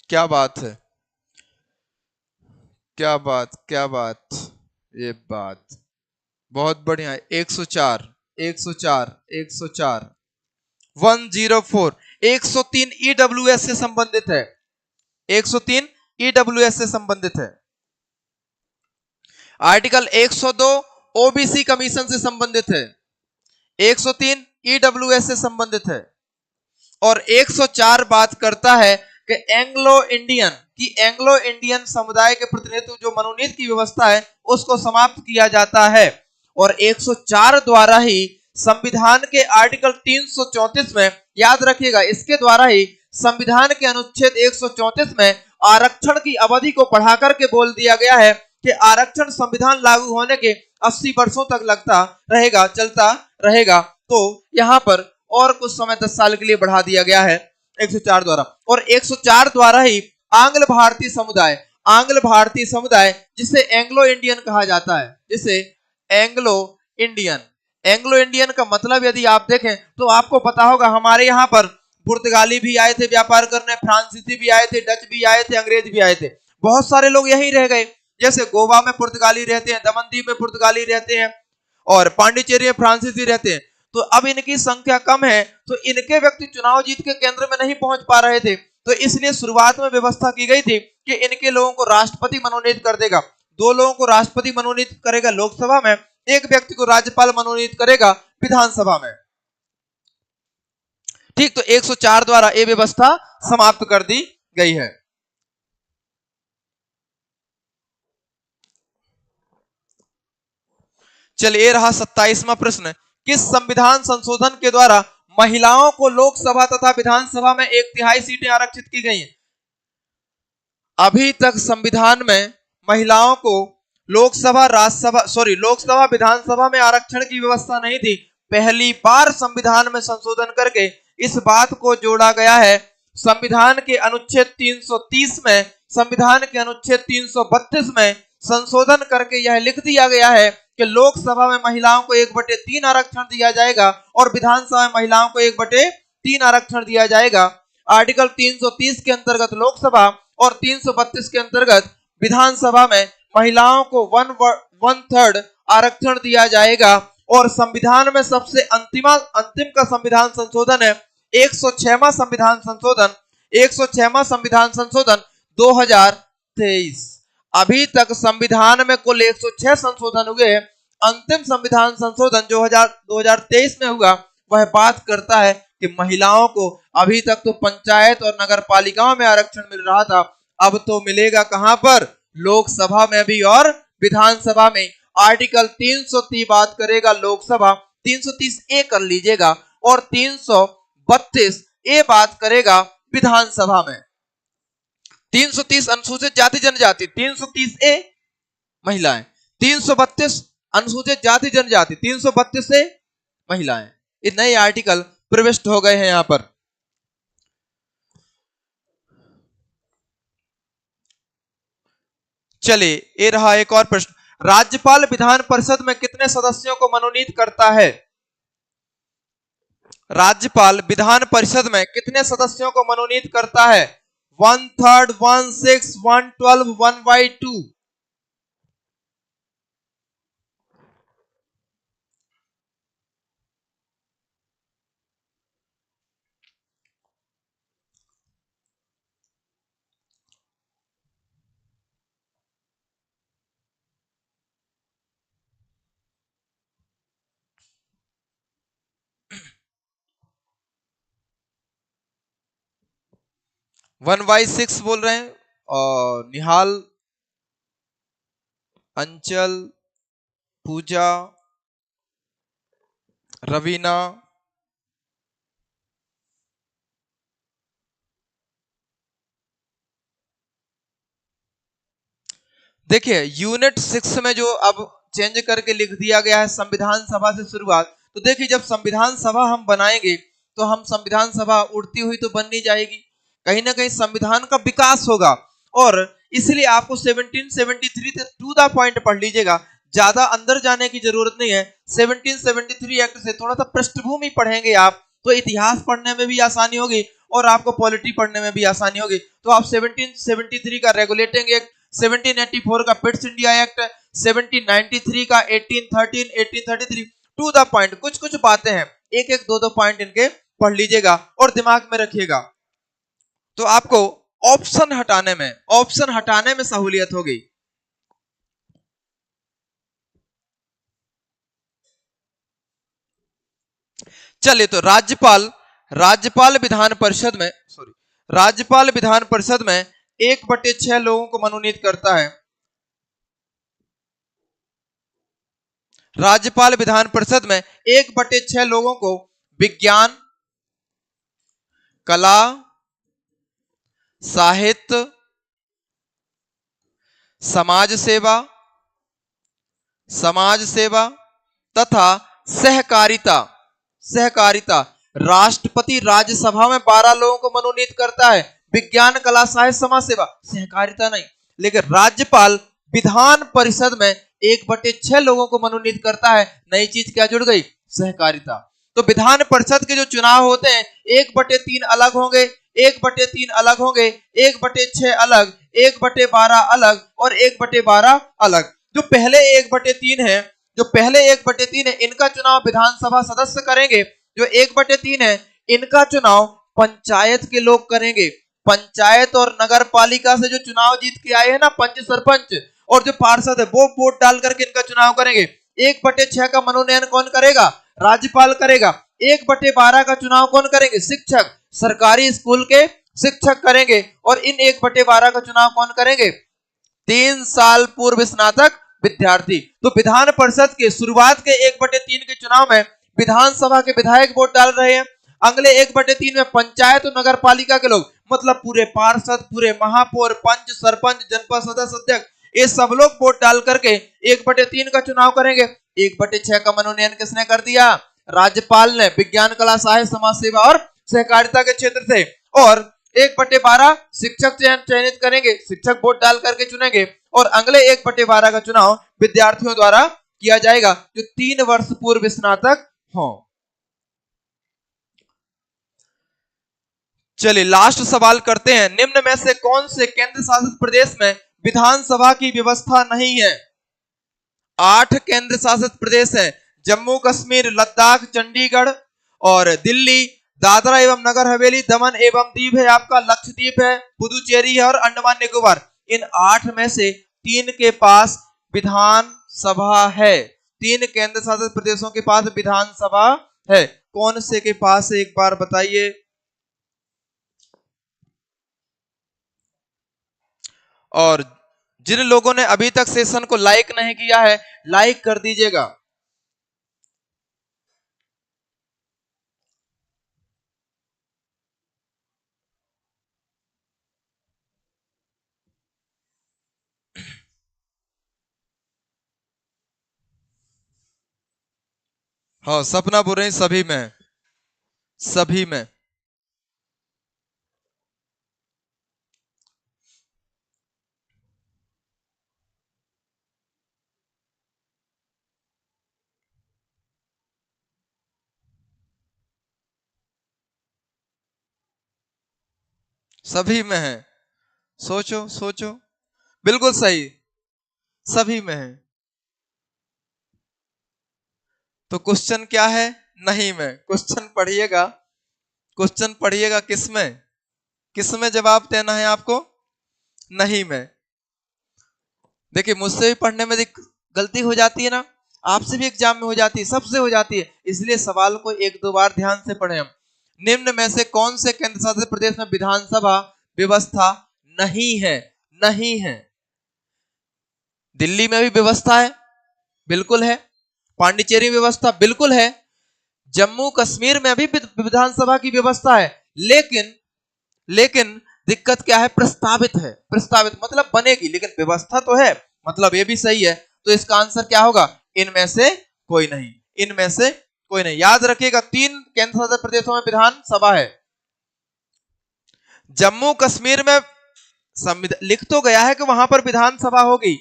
क्या बात है, क्या बात, क्या बात, ये बात बहुत बढ़िया है। 104, 104, 104, 104, 103 ईडब्ल्यूएस से संबंधित है, 103 ईडब्ल्यूएस से संबंधित है। आर्टिकल 102 ओबीसी कमीशन से संबंधित है, 103 ईडब्ल्यूएस से संबंधित है। और 104 बात करता है कि एंग्लो इंडियन समुदाय के प्रतिनिधित्व जो मनोनीत की व्यवस्था है उसको समाप्त किया जाता है। और 104 द्वारा ही संविधान के आर्टिकल 334 में, याद रखिएगा, इसके द्वारा ही संविधान के अनुच्छेद 134 में आरक्षण की अवधि को बढ़ाकर के बोल दिया गया है कि आरक्षण संविधान लागू होने के 80 वर्षों तक लगता रहेगा, चलता रहेगा। तो यहाँ पर और कुछ समय 10 साल के लिए बढ़ा दिया गया है 104 द्वारा। और 104 द्वारा ही आंग्ल भारतीय समुदाय जिसे एंग्लो इंडियन कहा जाता है, जिसे एंग्लो इंडियन का मतलब यदि आप देखें तो आपको पता होगा, हमारे यहाँ पर पुर्तगाली भी आए थे व्यापार करने, फ्रांसीसी भी आए थे, डच भी आए थे, अंग्रेज भी आए थे। बहुत सारे लोग यहीं रह गए, जैसे गोवा में पुर्तगाली रहते हैं, दमनदीप में पुर्तगाली रहते हैं और पांडिचेरी में फ्रांसीसी रहते हैं। तो अब इनकी संख्या कम है, तो इनके व्यक्ति चुनाव जीत के केंद्र में नहीं पहुंच पा रहे थे, तो इसलिए शुरुआत में व्यवस्था की गई थी कि इनके लोगों को राष्ट्रपति मनोनीत कर देगा। 2 लोगों को राष्ट्रपति मनोनीत करेगा लोकसभा में, एक व्यक्ति को राज्यपाल मनोनीत करेगा विधानसभा में। ठीक, तो 104 द्वारा यह व्यवस्था समाप्त कर दी गई है। चलिए, रहा 27वां प्रश्न, किस संविधान संशोधन के द्वारा महिलाओं को लोकसभा तथा विधानसभा में 1/3 सीटें आरक्षित की गई हैं? अभी तक संविधान में महिलाओं को लोकसभा विधानसभा में आरक्षण की व्यवस्था नहीं थी। पहली बार संविधान में संशोधन करके इस बात को जोड़ा गया है संविधान के अनुच्छेद 330 में, संविधान के अनुच्छेद 332 में संशोधन करके यह लिख दिया गया है कि लोकसभा में महिलाओं को 1/3 आरक्षण दिया जाएगा और विधानसभा में महिलाओं को 1/3 आरक्षण दिया जाएगा। आर्टिकल 330 के अंतर्गत लोकसभा और 332 के अंतर्गत विधानसभा में महिलाओं को 1/3 आरक्षण दिया जाएगा। और संविधान में सबसे अंतिम का संविधान संशोधन है 106वां संविधान संशोधन, 106वां संविधान संशोधन 2023। अभी तक संविधान में कुल 106 संशोधन हुए हैं। अंतिम संविधान संशोधन जो 2023 में हुआ वह बात करता है कि महिलाओं को अभी तक तो पंचायत और नगर पालिकाओं में आरक्षण मिल रहा था, अब तो मिलेगा कहां पर, लोकसभा में भी और विधानसभा में। आर्टिकल 330 बात करेगा लोकसभा, 330 ए कर लीजिएगा, और 332 ए बात करेगा विधानसभा में। 330 अनुसूचित जाति जनजाति, 330 ए महिलाएं, 332 अनुसूचित जाति जनजाति, 332 से महिलाएं। ये नए आर्टिकल प्रविष्ट हो गए हैं यहां पर। चलिए ये रहा एक और प्रश्न, राज्यपाल विधान परिषद में कितने सदस्यों को मनोनीत करता है? राज्यपाल विधान परिषद में कितने सदस्यों को मनोनीत करता है? 1/3, 1/6, 1/12, 1/2। 1/6 बोल रहे हैं। और निहाल, अंचल, पूजा, रवीना, देखिए यूनिट 6 में जो अब चेंज करके लिख दिया गया है संविधान सभा से शुरुआत, तो देखिए जब संविधान सभा हम बनाएंगे तो हम संविधान सभा उड़ती हुई तो बन नहीं जाएगी, कहीं ना कहीं संविधान का विकास होगा। और इसलिए आपको 1773 से टू द पॉइंट पढ़ लीजिएगा, ज्यादा अंदर जाने की जरूरत नहीं है। 1773 एक्ट से थोड़ा सा पृष्ठभूमि पढ़ेंगे आप तो इतिहास पढ़ने में भी आसानी होगी और आपको पॉलिटी पढ़ने में भी आसानी होगी। तो आप 1773 का रेगुलेटिंग एक्ट, 1784 का पिट्स इंडिया एक्ट, 1793 का 1813, 1833, टू द पॉइंट कुछ कुछ बातें हैं, एक एक दो पॉइंट इनके पढ़ लीजिएगा और दिमाग में रखिएगा, तो आपको ऑप्शन हटाने में सहूलियत होगी। चलिए तो राज्यपाल विधान परिषद में 1/6 लोगों को मनोनीत करता है। राज्यपाल विधान परिषद में 1/6 लोगों को विज्ञान, कला, साहित्य, समाज सेवा तथा सहकारिता। राष्ट्रपति राज्यसभा में 12 लोगों को मनोनीत करता है, विज्ञान, कला, साहित्य, समाज सेवा, सहकारिता नहीं। लेकिन राज्यपाल विधान परिषद में 1/6 लोगों को मनोनीत करता है। नई चीज क्या जुड़ गई? सहकारिता। तो विधान परिषद के जो चुनाव होते हैं 1/3 अलग होंगे, 1/3 अलग होंगे, 1/6 अलग, 1/12 अलग और 1/12 अलग। जो पहले 1/3 है इनका चुनाव विधानसभा सदस्य करेंगे। जो 1/3 है इनका चुनाव पंचायत के लोग करेंगे। पंचायत और नगर पालिका से जो चुनाव जीत के आए हैं ना, पंच सरपंच और जो पार्षद है वो वोट डाल करके इनका चुनाव करेंगे। 1/6 का मनोनयन कौन करेगा? राज्यपाल करेगा। 1/12 का चुनाव कौन करेंगे? शिक्षक, सरकारी स्कूल के शिक्षक करेंगे। और इन 1/12 का चुनाव कौन करेंगे? 3 साल पूर्व स्नातक विद्यार्थी। तो विधान परिषद के शुरुआत के 1/3 के चुनाव में विधानसभा के विधायक वोट डाल रहे हैं। अगले 1/3 में पंचायत और नगर पालिका के लोग, मतलब पूरे पार्षद, पूरे महापौर, पंच, सरपंच, जनपद सदस्य, अध्यक्ष, ये सब लोग वोट डाल करके 1/3 का चुनाव करेंगे। 1/6 का मनोनयन किसने कर दिया? राज्यपाल ने। विज्ञान, कला, साहित्य, समाज सेवा और सहकारिता के क्षेत्र से, और 1/12 शिक्षक चयनित करेंगे, शिक्षक वोट डाल करके चुनेंगे, और अगले 1/12 का चुनाव विद्यार्थियों द्वारा किया जाएगा जो 3 वर्ष पूर्व स्नातक हो। चलिए लास्ट सवाल करते हैं। निम्न में से कौन से केंद्र शासित प्रदेश में विधानसभा की व्यवस्था नहीं है? 8 केंद्र शासित प्रदेश हैं, जम्मू कश्मीर, लद्दाख, चंडीगढ़ और दिल्ली, दादरा एवं नगर हवेली, दमन एवं दीव है आपका, लक्षद्वीप है, पुदुचेरी है और अंडमान निकोबार। इन 8 में से 3 के पास विधानसभा है। 3 केंद्र शासित प्रदेशों के पास विधानसभा है। कौन से के पास है एक बार बताइए। और जिन लोगों ने अभी तक सेशन को लाइक नहीं किया है, लाइक कर दीजिएगा। हाँ सपना बोल रहे हैं सभी में, सभी में। सभी में है, सोचो सोचो, बिल्कुल सही, सभी में है। तो क्वेश्चन क्या है? नहीं में। क्वेश्चन पढ़िएगा, क्वेश्चन पढ़िएगा, किसमें, किसमें जवाब देना है आपको? नहीं में। देखिए मुझसे भी पढ़ने में गलती हो जाती है ना, आपसे भी एग्जाम में हो जाती है, सबसे हो जाती है, इसलिए सवाल को 1-2 बार ध्यान से पढ़ें हम। निम्न में से कौन से केंद्र शासित प्रदेश में विधानसभा व्यवस्था नहीं है? नहीं है। दिल्ली में भी व्यवस्था है, बिल्कुल है। पांडिचेरी व्यवस्था बिल्कुल है। जम्मू कश्मीर में भी विधानसभा की व्यवस्था है, लेकिन दिक्कत क्या है? प्रस्तावित है। प्रस्तावित मतलब बनेगी, लेकिन व्यवस्था तो है, मतलब ये भी सही है। तो इसका आंसर क्या होगा? इनमें से कोई नहीं, इनमें से कोई नहीं। याद रखिएगा 3 केंद्र शासित प्रदेशों में विधानसभा है। जम्मू कश्मीर में लिख तो गया है कि वहां पर विधानसभा होगी,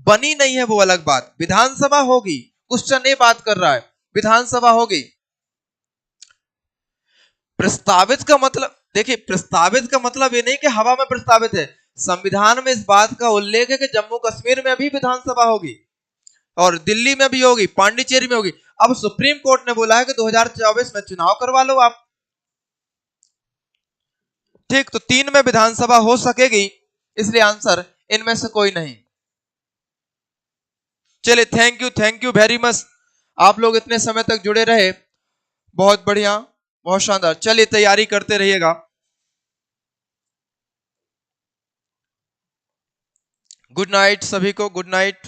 बनी नहीं है वो अलग बात, विधानसभा होगी। क्वेश्चन ये बात कर रहा है, विधानसभा होगी। प्रस्तावित का मतलब, देखिए प्रस्तावित का मतलब ये नहीं कि हवा में प्रस्तावित है। संविधान में इस बात का उल्लेख है कि जम्मू कश्मीर में भी विधानसभा होगी और दिल्ली में भी होगी, पांडिचेरी में होगी। अब सुप्रीम कोर्ट ने बोला है कि 2024 में चुनाव करवा लो आप। ठीक, तो 3 में विधानसभा हो सकेगी, इसलिए आंसर इनमें से कोई नहीं। चलिए थैंक यू वेरी मच, आप लोग इतने समय तक जुड़े रहे, बहुत बढ़िया, बहुत शानदार। चलिए तैयारी करते रहिएगा। गुड नाइट सभी को, गुड नाइट।